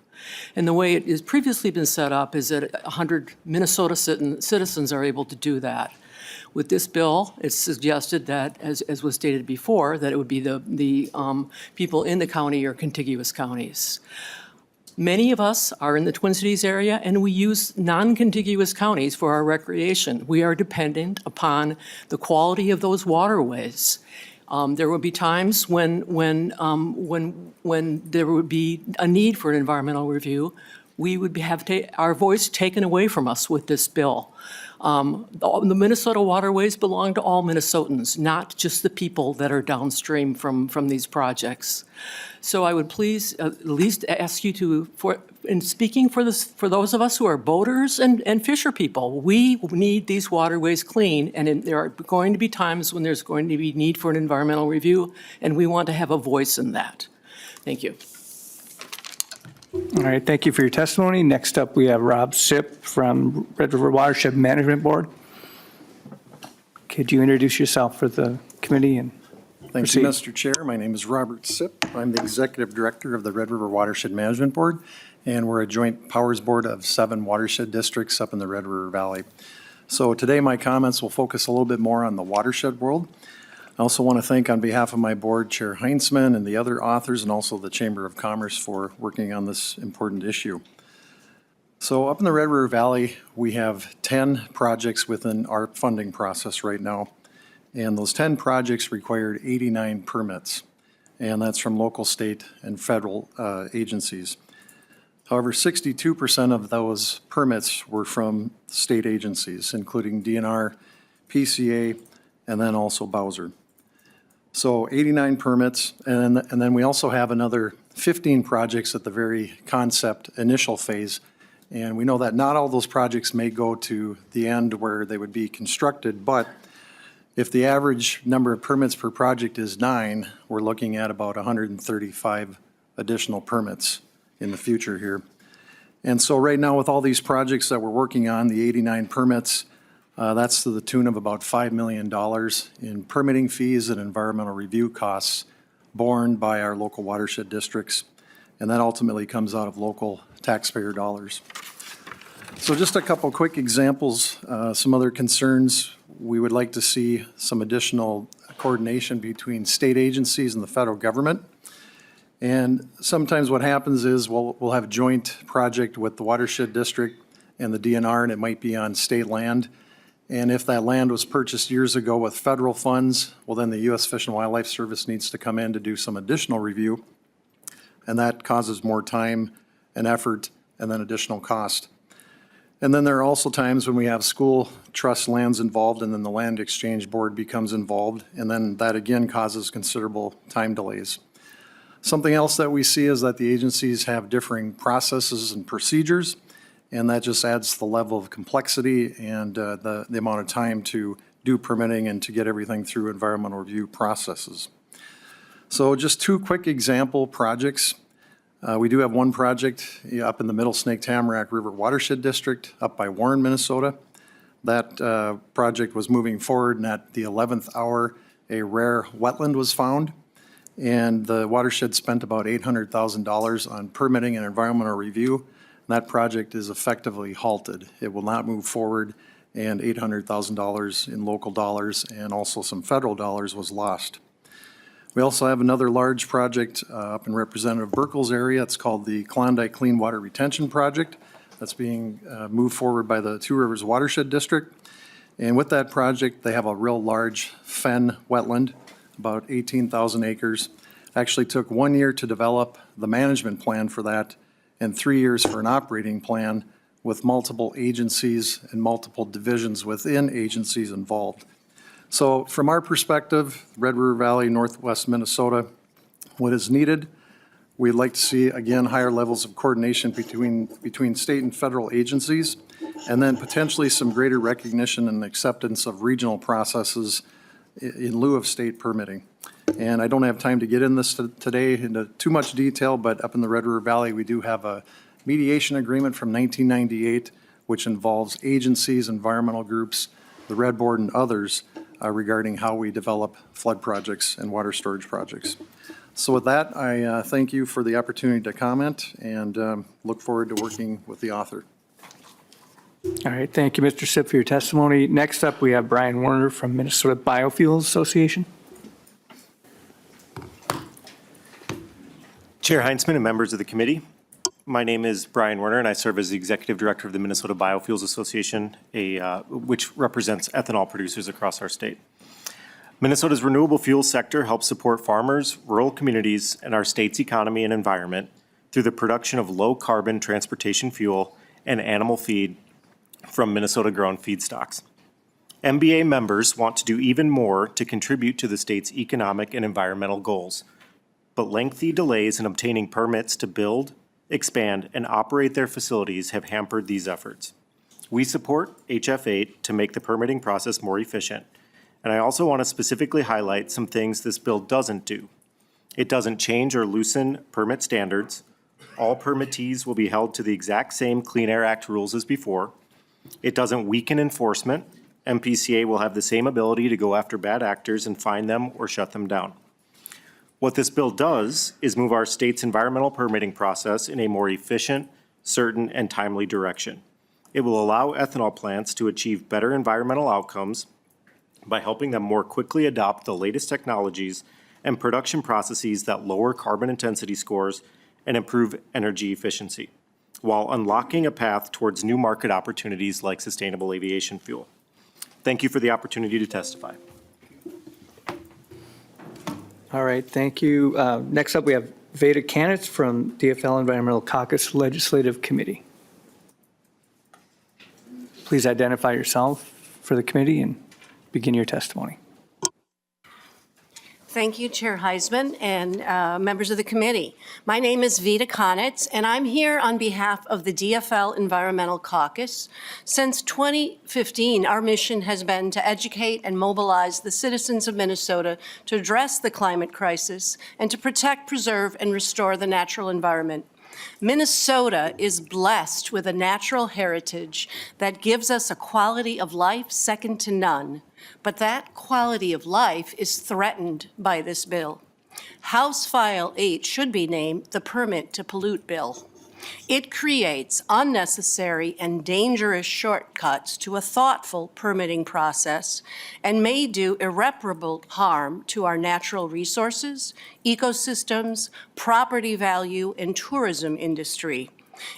And the way it has previously been set up is that 100 Minnesota citizens are able to do that. With this bill, it's suggested that, as was stated before, that it would be the people in the county or contiguous counties. Many of us are in the Twin Cities area, and we use non-contiguous counties for our recreation. We are dependent upon the quality of those waterways. There would be times when there would be a need for an environmental review, we would have our voice taken away from us with this bill. The Minnesota waterways belong to all Minnesotans, not just the people that are downstream from these projects. So I would please at least ask you to, in speaking for those of us who are boaters and fisher people, we need these waterways clean, and there are going to be times when there's going to be need for an environmental review, and we want to have a voice in that. Thank you. All right, thank you for your testimony. Next up, we have Rob Sipp from Red River Watershed Management Board. Could you introduce yourself for the committee and Thank you, proceed? Mr. Chair. My name is Robert Sipp. I'm the Executive Director of the Red River Watershed Management Board, and we're a joint powers board of 7 watershed districts up in the Red River Valley. So today my comments will focus a little bit more on the watershed world. I also want to thank on behalf of my board, Chair Heinzman and the other authors, and also the Chamber of Commerce for working on this important issue. So up in the Red River Valley, we have 10 projects within our funding process right now. And those 10 projects required 89 permits, and that's from local, state, and federal agencies. However, 62% of those permits were from state agencies, including DNR, PCA, and then also Bowser. So 89 permits, and then we also have another 15 projects at the very concept initial phase. And we know that not all those projects may go to the end where they would be constructed, but if the average number of permits per project is 9, we're looking at about 135 additional permits in the future here. And so right now, with all these projects that we're working on, the 89 permits, that's to the tune of about $5 million in permitting fees and environmental review costs borne by our local watershed districts. And that ultimately comes out of local taxpayer dollars. So just a couple quick examples, some other concerns. We would like to see some additional coordination between state agencies and the federal government. And sometimes what happens is we'll have a joint project with the watershed district and the DNR, and it might be on state land. And if that land was purchased years ago with federal funds, well, then the U.S. Fish and Wildlife Service needs to come in to do some additional review. And that causes more time and effort and then additional cost. And then there are also times when we have school trust lands involved and then the land exchange board becomes involved. And then that again causes considerable time delays. Something else that we see is that the agencies have differing processes and procedures, and that just adds to the level of complexity and the amount of time to do permitting and to get everything through environmental review processes. So just two quick example projects. We do have one project up in the Middle Snake Tamarack River Watershed District up by Warren, Minnesota. That project was moving forward, and at the 11th hour, a rare wetland was found. And the watershed spent about $800,000 on permitting and environmental review. That project is effectively halted. It will not move forward, and $800,000 in local dollars and also some federal dollars was lost. We also have another large project up in Representative Burkle's area. It's called the Klondike Clean Water Retention Project. That's being moved forward by the Two Rivers Watershed District. And with that project, they have a real large fen wetland, about 18,000 acres. Actually took 1 year to develop the management plan for that and 3 years for an operating plan with multiple agencies and multiple divisions within agencies involved. So from our perspective, Red River Valley, Northwest Minnesota, what is needed, we'd like to see, again, higher levels of coordination between state and federal agencies, and then potentially some greater recognition and acceptance of regional processes in lieu of state permitting. And I don't have time to get in this today into too much detail, but up in the Red River Valley, we do have a mediation agreement from 1998, which involves agencies, environmental groups, the Red Board, and others regarding how we develop flood projects and water storage projects. So with that, I thank you for the opportunity to comment and look forward to working with the author. All right, thank you, Mr. Sipp, for your testimony. Next up, we have Brian Werner from Minnesota Biofuels Association. Chair Heinzman and members of the committee, my name is Brian Werner, and I serve as the Executive Director of the Minnesota Biofuels Association, which represents ethanol producers across our state. Minnesota's renewable fuel sector helps support farmers, rural communities, and our state's economy and environment through the production of low-carbon transportation fuel and animal feed from Minnesota-grown feedstocks. MBA members want to do even more to contribute to the state's economic and environmental goals, but lengthy delays in obtaining permits to build, expand, and operate their facilities have hampered these efforts. We support HF8 to make the permitting process more efficient, and I also want to specifically highlight some things this bill doesn't do. It doesn't change or loosen permit standards. All permittees will be held to the exact same Clean Air Act rules as before. It doesn't weaken enforcement. MPCA will have the same ability to go after bad actors and fine them or shut them down. What this bill does is move our state's environmental permitting process in a more efficient, certain, and timely direction. It will allow ethanol plants to achieve better environmental outcomes by helping them more quickly adopt the latest technologies and production processes that lower carbon intensity scores and improve energy efficiency, while unlocking a path towards new market opportunities like sustainable aviation fuel. Thank you for the opportunity to testify. All right, thank you. Next up, we have Veda Kanitz from DFL Environmental Caucus Legislative Committee. Please identify yourself for the committee and begin your testimony. Thank you, Chair Heisman and members of the committee. My name is Vita Konitz, and I'm here on behalf of the DFL Environmental Caucus. Since 2015, our mission has been to educate and mobilize the citizens of Minnesota to address the climate crisis and to protect, preserve, and restore the natural environment. Minnesota is blessed with a natural heritage that gives us a quality of life second to none. But that quality of life is threatened by this bill. House File 8 should be named the Permit to Pollute Bill. It creates unnecessary and dangerous shortcuts to a thoughtful permitting process and may do irreparable harm to our natural resources, ecosystems, property value, and tourism industry.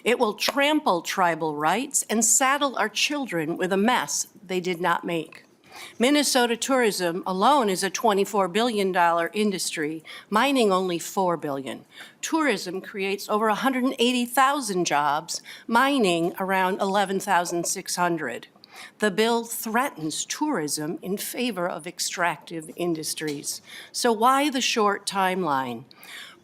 It will trample tribal rights and saddle our children with a mess they did not make. Minnesota tourism alone is a $24 billion industry, mining only $4 billion. Tourism creates over 180,000 jobs, mining around 11,600. The bill threatens tourism in favor of extractive industries. So why the short timeline?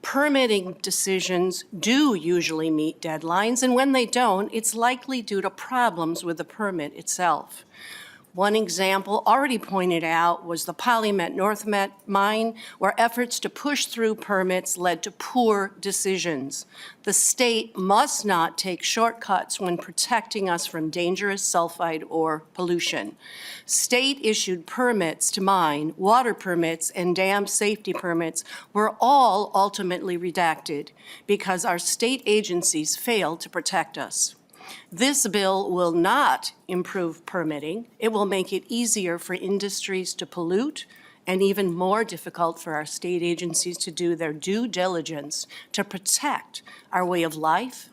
Permitting decisions do usually meet deadlines, and when they don't, it's likely due to problems with the permit itself. One example already pointed out was the Polymet Northmet mine, where efforts to push through permits led to poor decisions. The state must not take shortcuts when protecting us from dangerous sulfide ore pollution. State-issued permits to mine, water permits, and dam safety permits were all ultimately redacted because our state agencies failed to protect us. This bill will not improve permitting. It will make it easier for industries to pollute and even more difficult for our state agencies to do their due diligence to protect our way of life,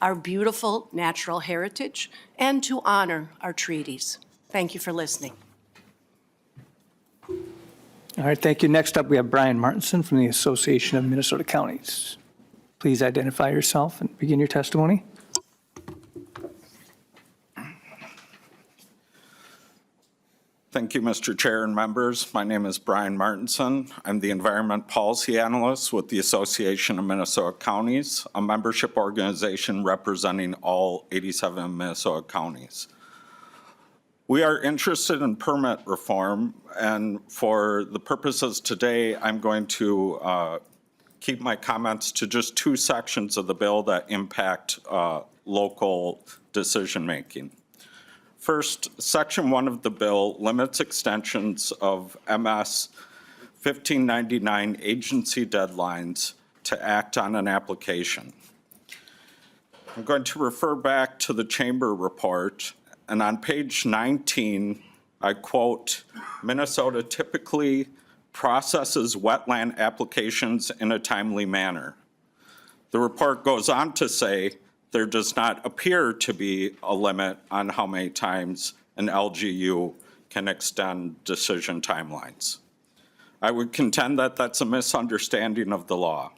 our beautiful natural heritage, and to honor our treaties. Thank you for listening. All right, thank you. Next up, we have Brian Martinson from the Association of Minnesota Counties. Please identify yourself and begin your testimony. Thank you, Mr. Chair and members. My name is Brian Martinson. I'm the Environment Policy Analyst with the Association of Minnesota Counties, a membership organization representing all 87 Minnesota counties. We are interested in permit reform, and for the purposes today, I'm going to keep my comments to just two sections of the bill that impact local decision-making. First, Section 1 of the bill limits extensions of MS 1599 agency deadlines to act on an application. I'm going to refer back to the Chamber report, and on page 19, I quote, "Minnesota typically processes wetland applications in a timely manner." The report goes on to say, there does not appear to be a limit on how many times an LGU can extend decision timelines. I would contend that that's a misunderstanding of the law.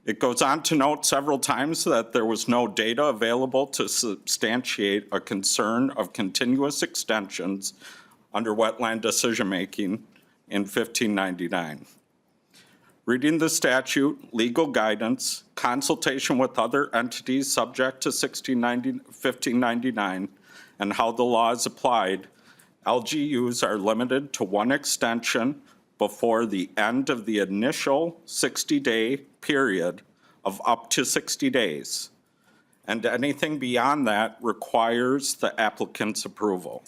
It goes on to note several times that there was no data available to substantiate a concern of continuous extensions under wetland decision-making in 1599. Reading the statute, legal guidance, consultation with other entities subject to 1599, and how the law is applied, LGUs are limited to one extension before the end of the initial 60-day period of up to 60 days. And anything beyond that requires the applicant's approval.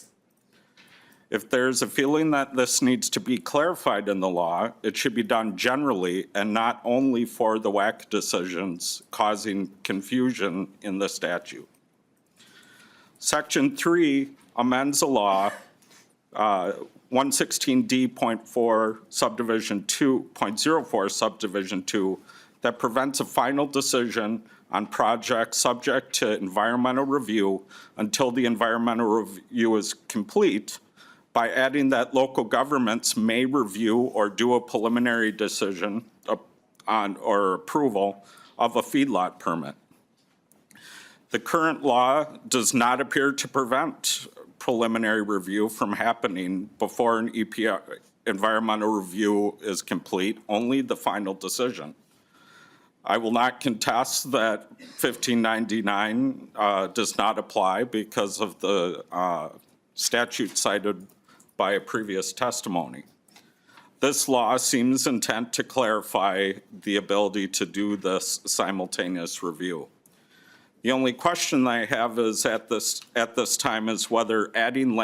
If there's a feeling that this needs to be clarified in the law, it should be done generally and not only for the WAC decisions causing confusion in the statute. Section 3 amends the law 116D.4 subdivision 2.04 subdivision 2 that prevents a final decision on projects subject to environmental review until the environmental review is complete, by adding that local governments may review or do a preliminary decision on or approval of a feedlot permit. The current law does not appear to prevent preliminary review from happening before an environmental review is complete, only the final decision. I will not contest that 1599 does not apply because of the statute cited by a previous testimony. This law seems intent to clarify the ability to do this simultaneous review. The only question I have is at this time is whether adding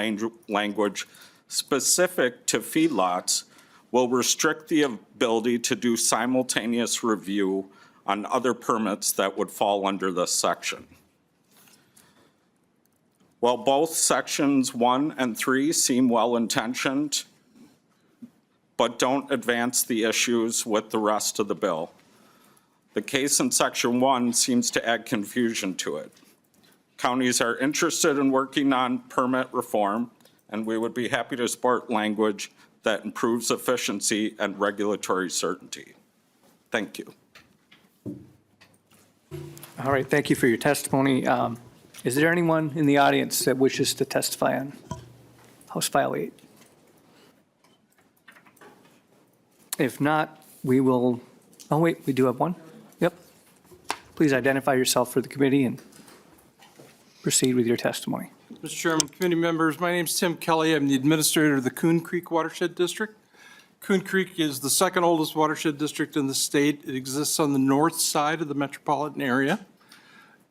language specific to feedlots will restrict the ability to do simultaneous review on other permits that would fall under this section. While both sections 1 and 3 seem well-intentioned, but don't advance the issues with the rest of the bill, the case in section 1 seems to add confusion to it. Counties are interested in working on permit reform, and we would be happy to support language that improves efficiency and regulatory certainty. Thank you. All right, thank you for your testimony. Is there anyone in the audience that wishes to testify on House File 8? If not, we will, oh wait, we do have one. Yep. Please identify yourself for the committee and proceed with your testimony. Mr. Chairman, committee members, my name is Tim Kelly. I'm the administrator of the Coon Creek Watershed District. Coon Creek is the second oldest watershed district in the state. It exists on the north side of the metropolitan area.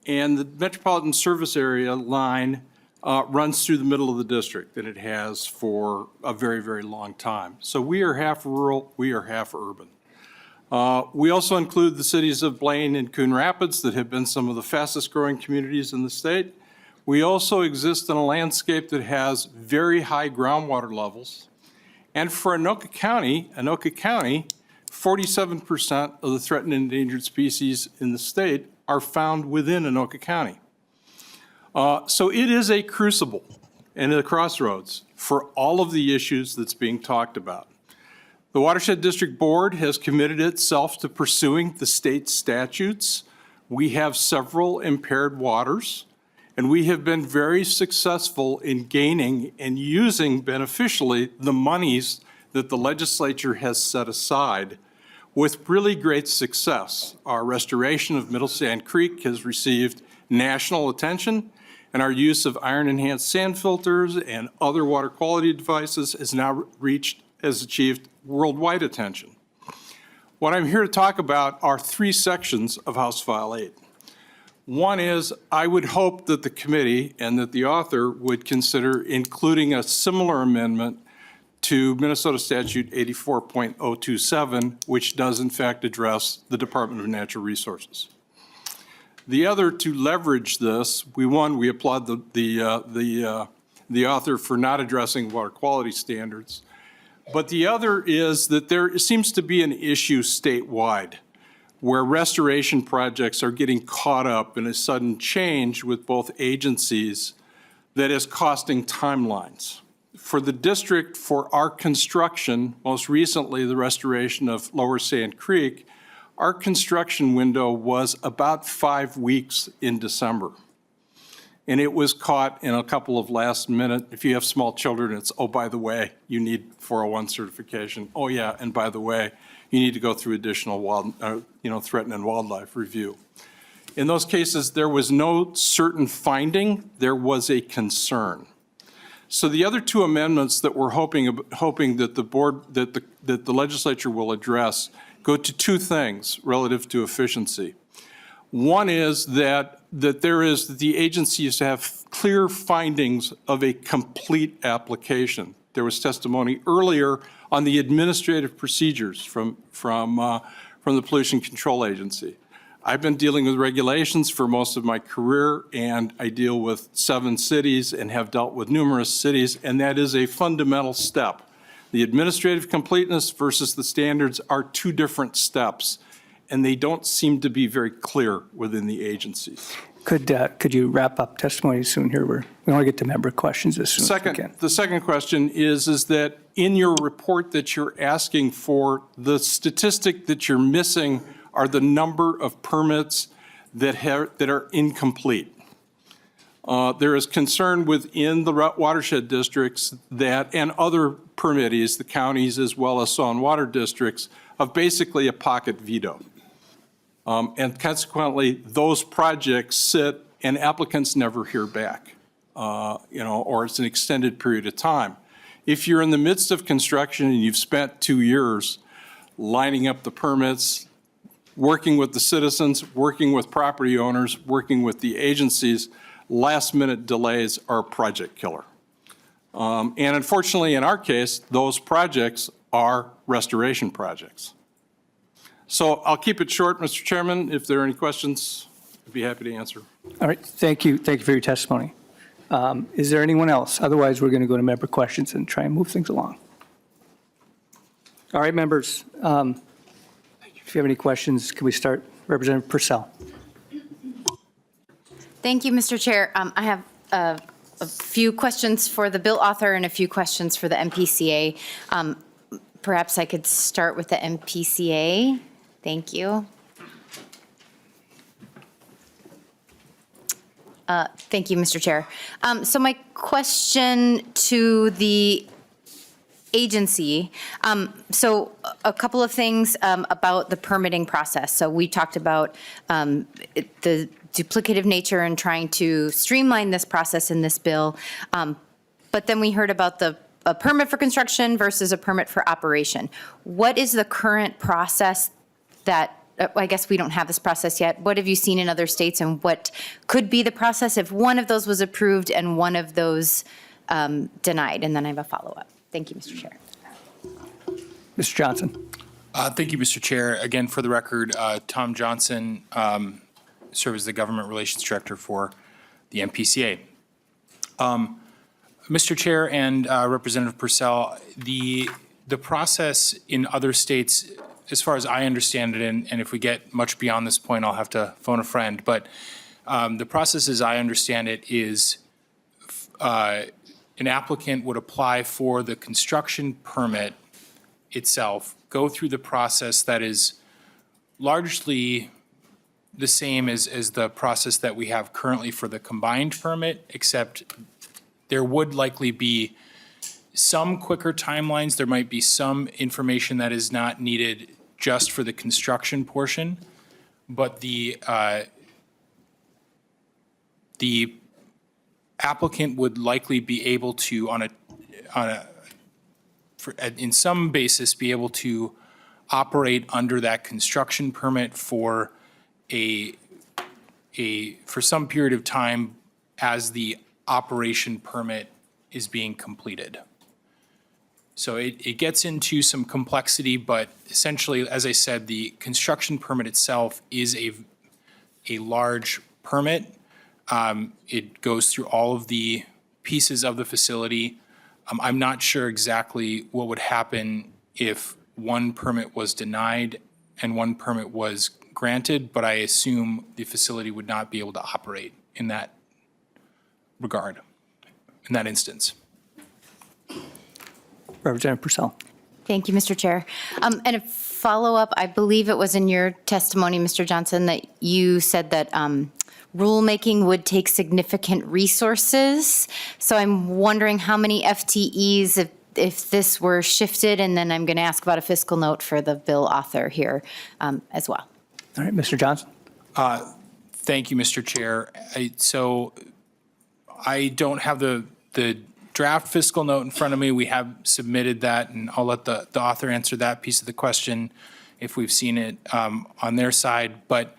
And the metropolitan service area line runs through the middle of the district, and it has for a very, very long time. So we are half rural, we are half urban. We also include the cities of Blaine and Coon Rapids that have been some of the fastest growing communities in the state. We also exist in a landscape that has very high groundwater levels. And for Anoka County, 47% of the threatened and endangered species in the state are found within Anoka County. So it is a crucible and a crossroads for all of the issues that's being talked about. The Watershed District Board has committed itself to pursuing the state statutes. We have several impaired waters, and we have been very successful in gaining and using beneficially the monies that the legislature has set aside with really great success. Our restoration of Middle Sand Creek has received national attention, and our use of iron-enhanced sand filters and other water quality devices has achieved worldwide attention. What I'm here to talk about are 3 sections of House File 8. One is, I would hope that the committee and that the author would consider including a similar amendment to Minnesota Statute 84.027, which does in fact address the Department of Natural Resources. The other, to leverage this, we applaud the author for not addressing water quality standards. But the other is that there seems to be an issue statewide where restoration projects are getting caught up in a sudden change with both agencies that is costing timelines. For the district, for our construction, most recently the restoration of Lower Sand Creek, our construction window was about 5 weeks in December. And it was caught in a couple of last minute, if you have small children, it's, oh, by the way, you need 401 certification. Oh yeah, and by the way, you need to go through additional threatened and wildlife review. In those cases, there was no certain finding, there was a concern. So the other 2 amendments that we're hoping that the board, that the legislature will address go to 2 things relative to efficiency. One is that the agencies have clear findings of a complete application. There was testimony earlier on the administrative procedures from the Pollution Control Agency. I've been dealing with regulations for most of my career, and I deal with 7 cities and have dealt with numerous cities, and that is a fundamental step. The administrative completeness versus the standards are 2 different steps, and they don't seem to be very clear within the agencies. Could you wrap up testimony soon here? We want to get to member questions as soon as we can. The second question is that in your report that you're asking for, the statistic that you're missing are the number of permits that are incomplete. There is concern within the watershed districts that, and other permittees, the counties as well as soil and water districts, of basically a pocket veto. And consequently, those projects sit and applicants never hear back, or it's an extended period of time. If you're in the midst of construction and you've spent 2 years lining up the permits, working with the citizens, working with property owners, working with the agencies, last-minute delays are a project killer. And unfortunately, in our case, those projects are restoration projects. So I'll keep it short, Mr. Chairman. If there are any questions, I'd be happy to answer. All right, thank you. Thank you for your testimony. Is there anyone else? Otherwise, we're going to go to member questions and try and move things along. All right, members, if you have any questions, can we start? Representative Purcell. Thank you, Mr. Chair. I have a few questions for the bill author and a few questions for the MPCA. Perhaps I could start with the MPCA. Thank you. Thank you, Mr. Chair. So my question to the agency, so a couple of things about the permitting process. So we talked about the duplicative nature and trying to streamline this process in this bill. But then we heard about a permit for construction versus a permit for operation. What is the current process that, I guess we don't have this process yet. What have you seen in other states, and what could be the process if one of those was approved and one of those denied? And then I have a follow-up. Thank you, Mr. Chair. Mr. Johnson. Thank you, Mr. Chair. Again, for the record, Tom Johnson, serve as the Government Relations Director for the MPCA. Mr. Chair and Representative Purcell, the process in other states, as far as I understand it, and if we get much beyond this point, I'll have to phone a friend, but the process as I understand it is an applicant would apply for the construction permit itself, go through the process that is largely the same as the process that we have currently for the combined permit, except there would likely be some quicker timelines. There might be some information that is not needed just for the construction portion, but the applicant would likely be able to, in some basis, be able to operate under that construction permit for for some period of time as the operation permit is being completed. So it gets into some complexity, but essentially, as I said, the construction permit itself is a large permit. It goes through all of the pieces of the facility. I'm not sure exactly what would happen if one permit was denied and one permit was granted, but I assume the facility would not be able to operate in that regard, in that instance. Representative Purcell. Thank you, Mr. Chair. And a follow-up, I believe it was in your testimony, Mr. Johnson, that you said that rulemaking would take significant resources. So I'm wondering how many FTEs if this were shifted, and then I'm going to ask about a fiscal note for the bill author here as well. All right, Mr. Johnson. Thank you, Mr. Chair. So I don't have the draft fiscal note in front of me. We have submitted that, and I'll let the author answer that piece of the question if we've seen it on their side. But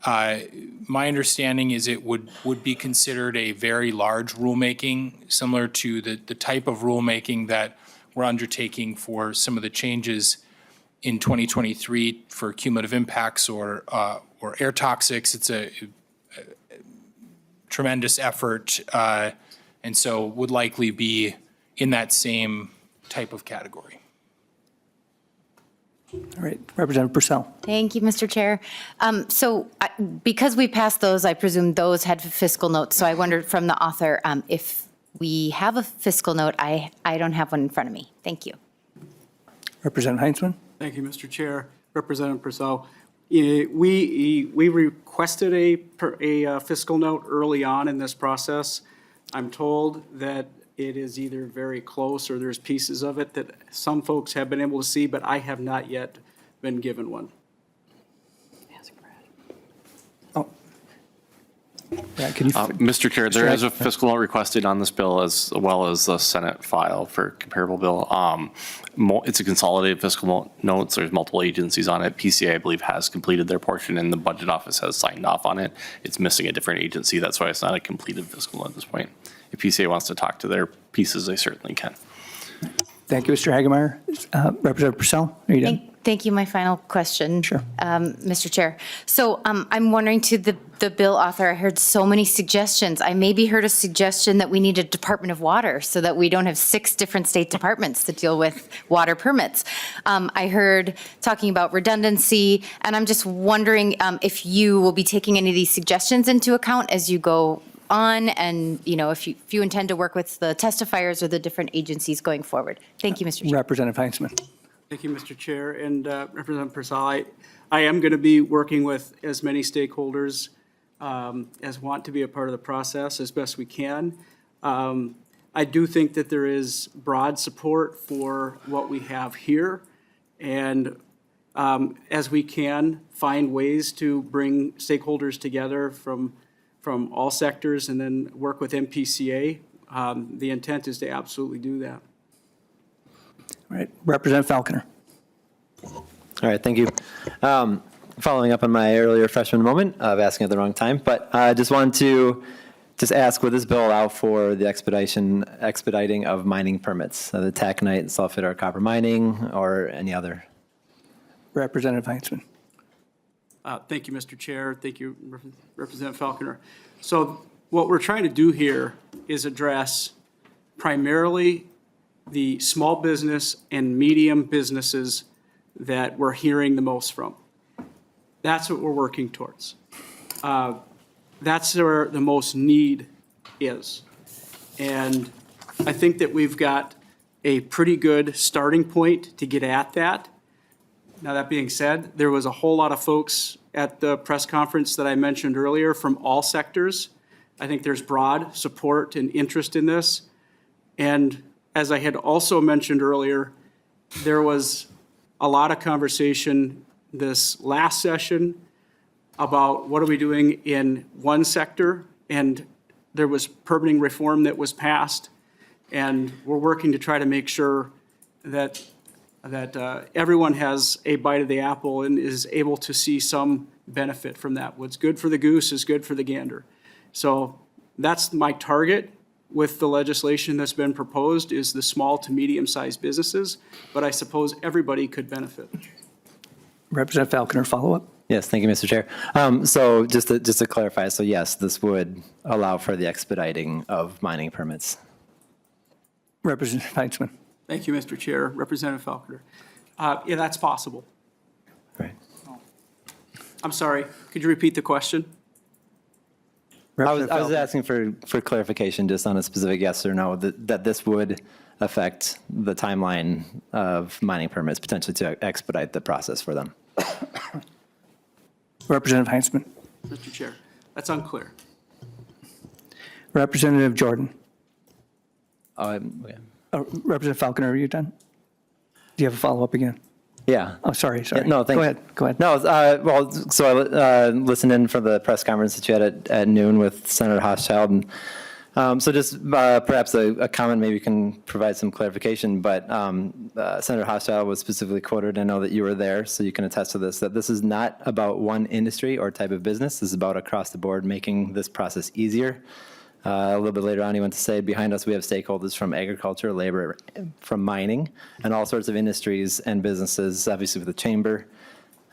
my understanding is it would be considered a very large rulemaking, similar to the type of rulemaking that we're undertaking for some of the changes in 2023 for cumulative impacts or air toxics. It's a tremendous effort, and so would likely be in that same type of category. All right, Representative Purcell. Thank you, Mr. Chair. Because we passed those, I presume those had fiscal notes. So I wondered from the author if we have a fiscal note. I don't have one in front of me. Thank you. Representative Heinzman. Thank you, Mr. Chair. Representative Purcell, We requested a fiscal note early on in this process. I'm told that it is either very close or there's pieces of it that some folks have been able to see, but I have not yet been given one. Brad, can you? Mr. Chair, there Mr. is a fiscal note requested on this bill as well as the Senate file for comparable bill. It's a consolidated fiscal notes. There's multiple agencies on it. PCA, I believe, has completed their portion and the budget office has signed off on it. It's missing a different agency. That's why it's not a completed fiscal note at this point. If PCA wants to talk to their pieces, they certainly can. Thank you, Mr. Hagemeyer. Representative Purcell, are you done? Thank you. My final question. Sure. Mr. Chair. So I'm wondering to the bill author, I heard so many suggestions. I maybe heard a suggestion that we need a Department of Water so that we don't have 6 different state departments to deal with water permits. I heard talking about redundancy, and I'm just wondering if you will be taking any of these suggestions into account as you go on, and if you intend to work with the testifiers or the different agencies going forward. Thank you, Mr. Chair. Representative Heinzman. Thank you, Mr. Chair. And Representative Purcell, I am going to be working with as many stakeholders as want to be a part of the process as best we can. I do think that there is broad support for what we have here. And as we can find ways to bring stakeholders together from all sectors and then work with MPCA, the intent is to absolutely do that. All right, Representative Falconer. All right, thank you. Following up on my earlier freshman moment of asking at the wrong time, but I just wanted to ask, would this bill allow for the expediting of mining permits, the taconite, sulfate, or copper mining, or any other? Representative Heinzman. Thank you, Mr. Chair. Thank you, Representative Falconer. So what we're trying to do here is address primarily the small business and medium businesses that we're hearing the most from. That's what we're working towards. That's where the most need is. And I think that we've got a pretty good starting point to get at that. Now, that being said, there was a whole lot of folks at the press conference that I mentioned earlier from all sectors. I think there's broad support and interest in this. And as I had also mentioned earlier, there was a lot of conversation this last session about what are we doing in one sector, and there was permitting reform that was passed, and we're working to try to make sure that everyone has a bite of the apple and is able to see some benefit from that. What's good for the goose is good for the gander. So that's my target with the legislation that's been proposed, is the small to medium-sized businesses, but I suppose everybody could benefit. Representative Falconer, follow-up. Yes, thank you, Mr. Chair. So just to clarify, so yes, this would allow for the expediting of mining permits. Representative Heinzman. Thank you, Mr. Chair. Representative Falconer. Yeah, that's possible. Right. I'm sorry, could you repeat the question? I was asking for clarification just on a specific yes or no, that this would affect the timeline of mining permits, potentially to expedite the process for them. Representative Heinzman. Mr. Chair, that's unclear. Representative Jordan. Yeah. Representative Falconer, are you done? Do you have a follow-up again? Yeah. Oh, sorry. Yeah, no, thank you. Go ahead. No, well, so I listened in for the press conference that you had at noon with Senator Hochschild. And so just perhaps a comment, maybe you can provide some clarification, but Senator Hochschild was specifically quoted, I know that you were there, so you can attest to this, that this is not about one industry or type of business. This is about across the board making this process easier. A little bit later on, he went to say, behind us, we have stakeholders from agriculture, labor, from mining, and all sorts of industries and businesses, obviously with the chamber,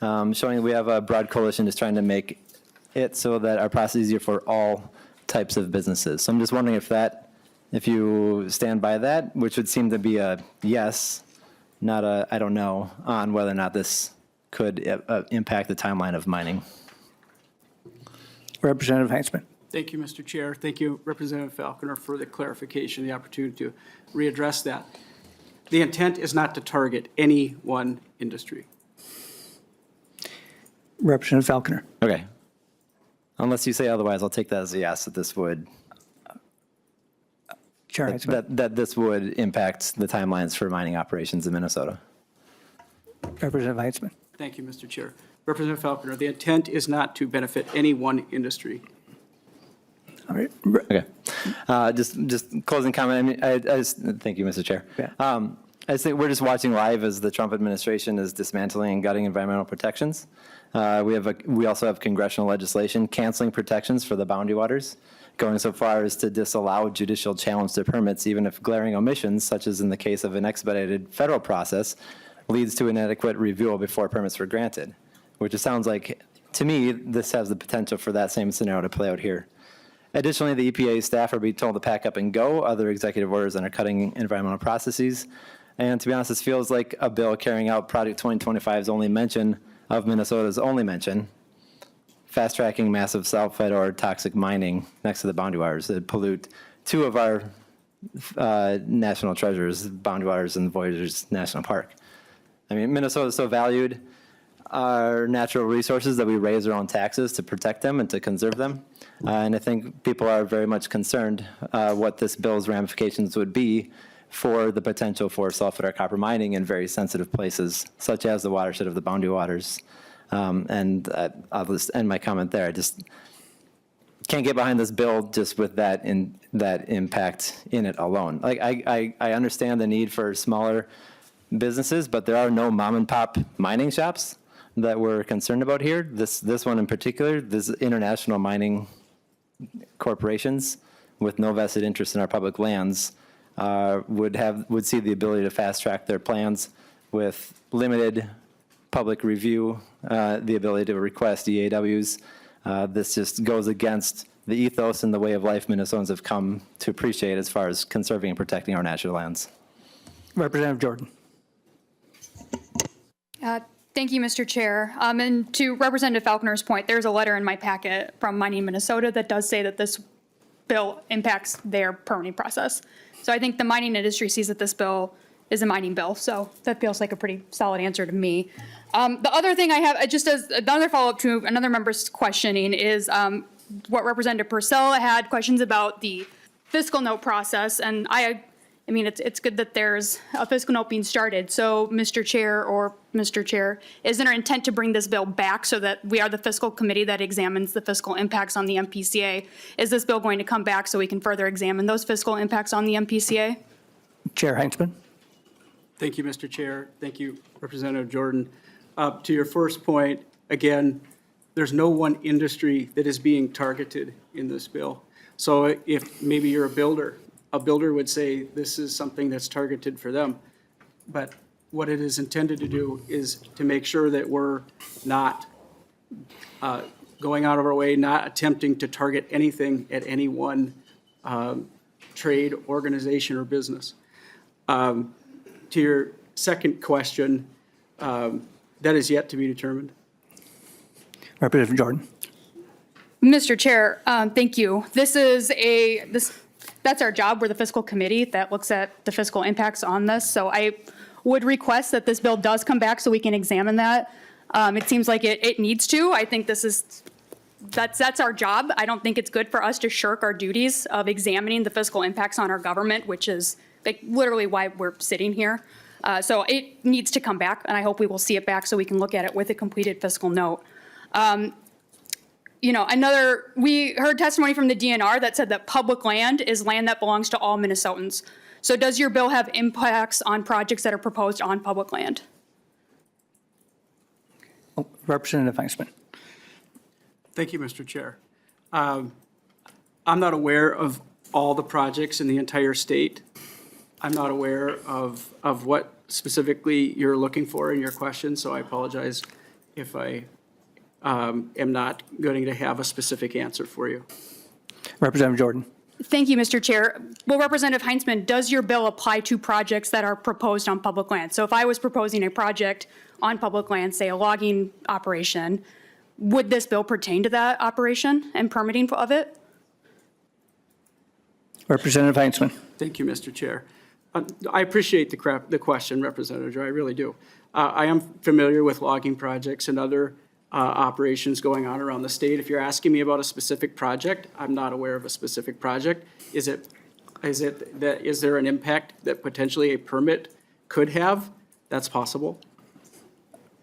showing we have a broad coalition just trying to make it so that our process is easier for all types of businesses. So I'm just wondering if you stand by that, which would seem to be a yes, not a I don't know, on whether or not this could impact the timeline of mining. Representative Heinzman. Thank you, Mr. Chair. Thank you, Representative Falconer, for the clarification, the opportunity to readdress that. The intent is not to target any one industry. Representative Falconer. Okay. Unless you say otherwise, I'll take that as a yes, that this would, Chair Heitzman. that this would impact the timelines for mining operations in Minnesota. Representative Heitzman. Thank you, Mr. Chair. Representative Falconer, the intent is not to benefit any one industry. All right. Okay. Just closing comment. I mean, I just, thank you, Mr. Chair. Yeah. I just think we're just watching live as the Trump administration is dismantling and gutting environmental protections. We also have congressional legislation canceling protections for the boundary waters, going so far as to disallow judicial challenge to permits, even if glaring omissions, such as in the case of an expedited federal process, leads to inadequate review before permits were granted, which it sounds like, to me, this has the potential for that same scenario to play out here. Additionally, the EPA staff are being told to pack up and go, other executive orders on cutting environmental processes. And to be honest, this feels like a bill carrying out Project 2025's only mention of Minnesota's only mention, fast-tracking massive sulfide or toxic mining next to the boundary waters that pollute two of our national treasures, boundary waters and Voyageurs National Park. I mean, Minnesota is so valued our natural resources that we raise our own taxes to protect them and to conserve them. And I think people are very much concerned what this bill's ramifications would be for the potential for sulfide or copper mining in very sensitive places, such as the watershed of the boundary waters. And I'll just end my comment there. I just can't get behind this bill just with that impact in it alone. Like I understand the need for smaller businesses, but there are no mom and pop mining shops that we're concerned about here. This one in particular, this international mining corporations with no vested interest in our public lands would see the ability to fast track their plans with limited public review, the ability to request EAWs. This just goes against the ethos and the way of life Minnesotans have come to appreciate as far as conserving and protecting our natural lands. Representative Jordan. Thank you, Mr. Chair. And to Representative Falconer's point, there's a letter in my packet from Mining Minnesota that does say that this bill impacts their permitting process. So I think the mining industry sees that this bill is a mining bill. So that feels like a pretty solid answer to me. The other thing I have, just as another follow-up to another member's questioning, is what Representative Purcell had questions about the fiscal note process. And I mean, it's good that there's a fiscal note being started. So, Mr. Chair, is it our intent to bring this bill back so that we are the fiscal committee that examines the fiscal impacts on the MPCA? Is this bill going to come back so we can further examine those fiscal impacts on the MPCA? Chair Heitzman. Thank you, Mr. Chair. Thank you, Representative Jordan. To your first point, again, there's no one industry that is being targeted in this bill. So if maybe you're a builder would say this is something that's targeted for them. But what it is intended to do is to make sure that we're not going out of our way, not attempting to target anything at any one trade, organization, or business. To your second question, that is yet to be determined. Representative Jordan. Mr. Chair, thank you. That's our job. We're the fiscal committee that looks at the fiscal impacts on this. So I would request that this bill does come back so we can examine that. It seems like it needs to. I think that's our job. I don't think it's good for us to shirk our duties of examining the fiscal impacts on our government, which is like literally why we're sitting here. So it needs to come back, and I hope we will see it back so we can look at it with a completed fiscal note. We heard testimony from the DNR that said that public land is land that belongs to all Minnesotans. So does your bill have impacts on projects that are proposed on public land? Representative Heitzman. Thank you, Mr. Chair. I'm not aware of all the projects in the entire state. I'm not aware of what specifically you're looking for in your question, so I apologize if I am not going to have a specific answer for you. Representative Jordan. Thank you, Mr. Chair. Well, Representative Heitzman, does your bill apply to projects that are proposed on public land? So if I was proposing a project on public land, say a logging operation, would this bill pertain to that operation and permitting of it? Representative Heitzman. Thank you, Mr. Chair. I appreciate the question, Representative Joy, I really do. I am familiar with logging projects and other operations going on around the state. If you're asking me about a specific project, I'm not aware of a specific project. Is there an impact that potentially a permit could have? That's possible.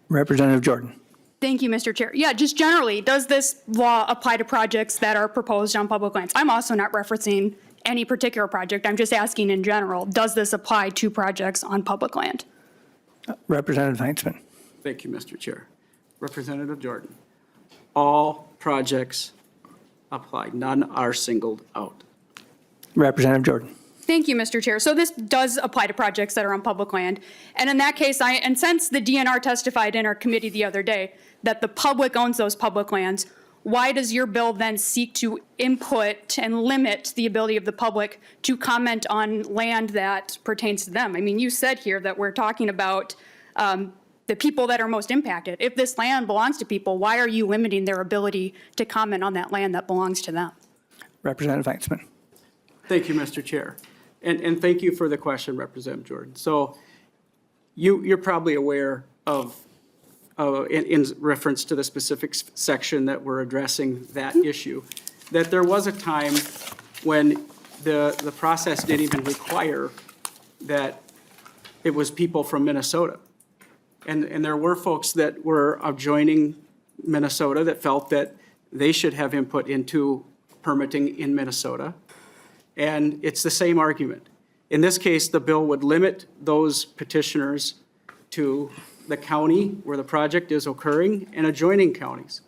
Representative Jordan. Thank you, Mr. Chair. Yeah, just generally, does this law apply to projects that are proposed on public lands? I'm also not referencing any particular project. I'm just asking in general, does this apply to projects on public land? Representative Heinzman. Thank you, Mr. Chair. Representative Jordan. All projects apply. None are singled out. Representative Jordan. Thank you, Mr. Chair. So this does apply to projects that are on public land. And in that case, and since the DNR testified in our committee the other day that the public owns those public lands, why does your bill then seek to input and limit the ability of the public to comment on land that pertains to them? I mean, you said here that we're talking about the people that are most impacted. If this land belongs to people, why are you limiting their ability to comment on that land that belongs to them? Representative Heinzman. Thank you, Mr. Chair. And thank you for the question, Representative Jordan. So you're probably aware of, in reference to the specific section that we're addressing that issue, that there was a time when the process didn't even require that it was people from Minnesota. And there were folks that were adjoining Minnesota that felt that they should have input into permitting in Minnesota. And it's the same argument. In this case, the bill would limit those petitioners to the county where the project is occurring and adjoining counties.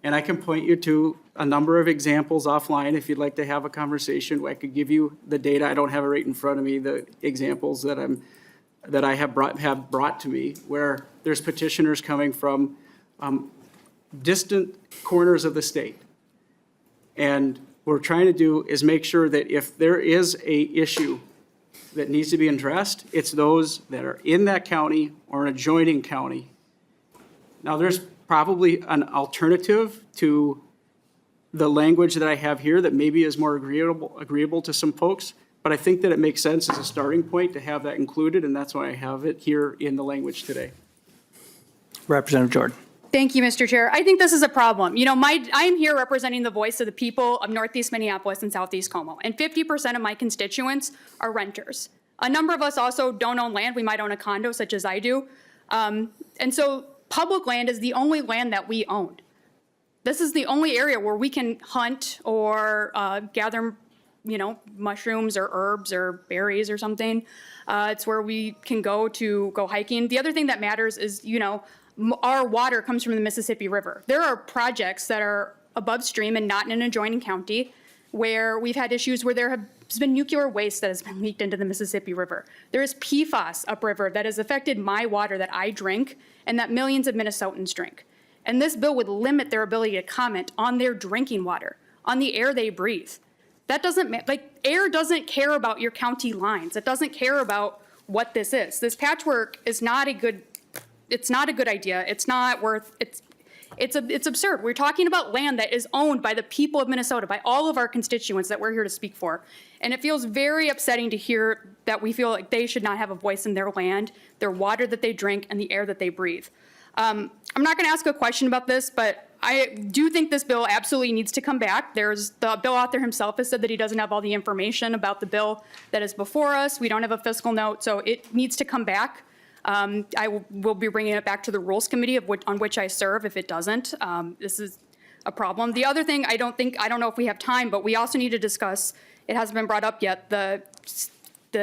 And I can point you to a number of examples offline if you'd like to have a conversation. I could give you the data. I don't have it right in front of me, the examples that I have brought to me, where there's petitioners coming from distant corners of the state. And what we're trying to do is make sure that if there is a issue that needs to be addressed, it's those that are in that county or an adjoining county. Now, there's probably an alternative to the language that I have here that maybe is more agreeable to some folks, but I think that it makes sense as a starting point to have that included, and that's why I have it here in the language today. Representative Jordan. Thank you, Mr. Chair. I think this is a problem. You know, I am here representing the voice of the people of Northeast Minneapolis and Southeast Como, and 50% of my constituents are renters. A number of us also don't own land. We might own a condo, such as I do. And so public land is the only land that we own. This is the only area where we can hunt or gather, you know, mushrooms or herbs or berries or something. It's where we can go hiking. The other thing that matters is, you know, our water comes from the Mississippi River. There are projects that are above stream and not in an adjoining county where we've had issues where there has been nuclear waste that has been leaked into the Mississippi River. There is PFAS upriver that has affected my water that I drink and that millions of Minnesotans drink. And this bill would limit their ability to comment on their drinking water, on the air they breathe. That doesn't, air doesn't care about your county lines. It doesn't care about what this is. This patchwork is not a good idea. It's not worth, it's absurd. We're talking about land that is owned by the people of Minnesota, by all of our constituents that we're here to speak for. And it feels very upsetting to hear that we feel like they should not have a voice in their land, their water that they drink, and the air that they breathe. I'm not going to ask a question about this, but I do think this bill absolutely needs to come back. The bill author himself has said that he doesn't have all the information about the bill that is before us. We don't have a fiscal note, so it needs to come back. I will be bringing it back to the Rules Committee on which I serve if it doesn't. This is a problem. The other thing, I don't know if we have time, but we also need to discuss, it hasn't been brought up yet, the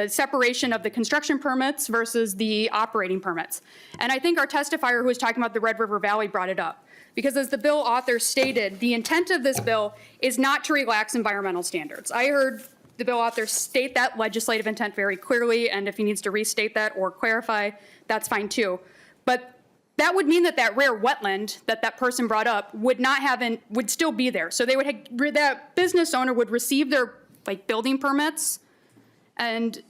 separation of the construction permits versus the operating permits. And I think our testifier who was talking about the Red River Valley brought it up. Because as the bill author stated, the intent of this bill is not to relax environmental standards. I heard the bill author state that legislative intent very clearly, and if he needs to restate that or clarify, that's fine too. But that would mean that that rare wetland that person brought up would still be there. So they that business owner would receive their building permits, and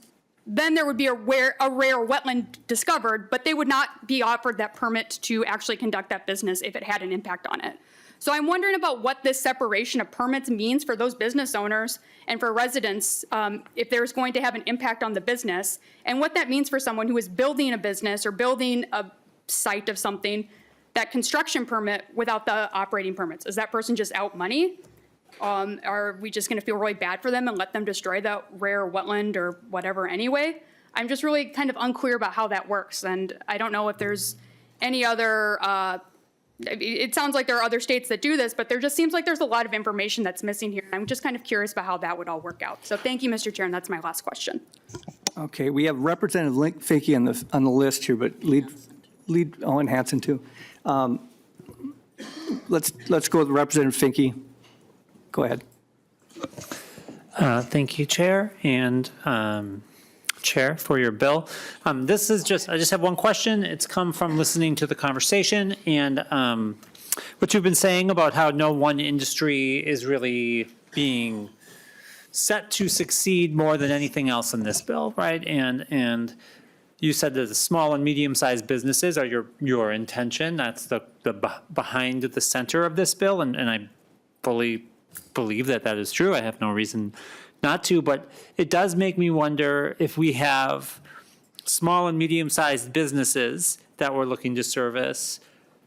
then there would be a rare wetland discovered, but they would not be offered that permit to actually conduct that business if it had an impact on it. So I'm wondering about what this separation of permits means for those business owners and for residents if there's going to have an impact on the business, and what that means for someone who is building a business or building a site of something that construction permit without the operating permits? Is that person just out money? Are we just going to feel really bad for them and let them destroy that rare wetland or whatever anyway? I'm just really kind of unclear about how that works, and I don't know if there's any other, it sounds like there are other states that do this, but there just seems like there's a lot of information that's missing here. I'm just kind of curious about how that would all work out. So thank you, Mr. Chair, and that's my last question. Okay, we have Representative Finke on the list here, but lead, and Hanson too. Let's go with Representative Finke. Go ahead. Thank you, Chair, and Chair, for your bill. I just have one question. It's come from listening to the conversation and what you've been saying about how no one industry is really being set to succeed more than anything else in this bill, right? And you said that the small and medium-sized businesses are your intention. That's the behind the center of this bill, and I fully believe that is true. I have no reason not to, but it does make me wonder if we have small and medium-sized businesses that we're looking to service,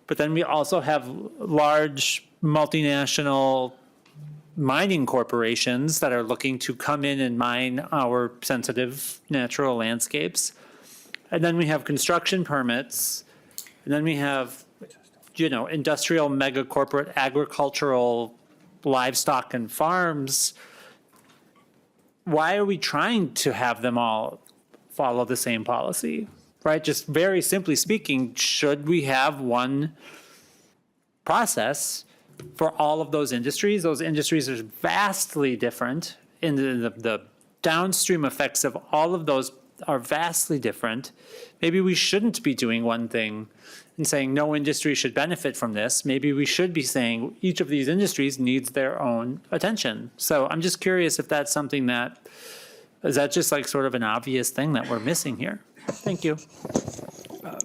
but then we also have large multinational mining corporations that are looking to come in and mine our sensitive natural landscapes. And then we have construction permits, and then we have, industrial mega corporate agricultural livestock and farms. Why are we trying to have them all follow the same policy, right? Just very simply speaking, should we have one process for all of those industries? Those industries are vastly different, and the downstream effects of all of those are vastly different. Maybe we shouldn't be doing one thing and saying no industry should benefit from this. Maybe we should be saying each of these industries needs their own attention. So I'm just curious if that's something is that just like sort of an obvious thing that we're missing here? Thank you.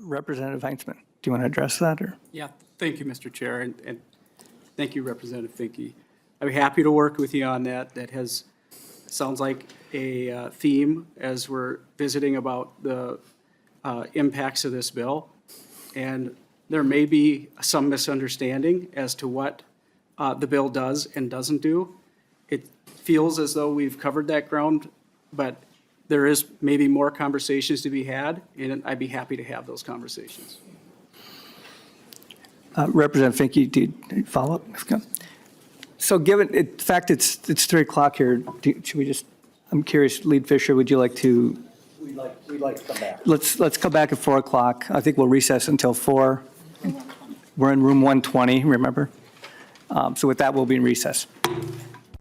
Representative Heinzman, do you want to address that, or? Yeah, thank you, Mr. Chair, and thank you, Representative Finke. I'd be happy to work with you on that. That sounds like a theme as we're visiting about the impacts of this bill. And there may be some misunderstanding as to what the bill does and doesn't do. It feels as though we've covered that ground, but there is maybe more conversations to be had, and I'd be happy to have those conversations. Representative Finke, do you follow up? So given, in fact, it's 3 o'clock here, should we just, I'm curious, Lead Fisher, would you like to? We'd like to come back. Let's come back at 4 o'clock. I think we'll recess until 4. We're in room 120, remember? So with that, we'll be in recess.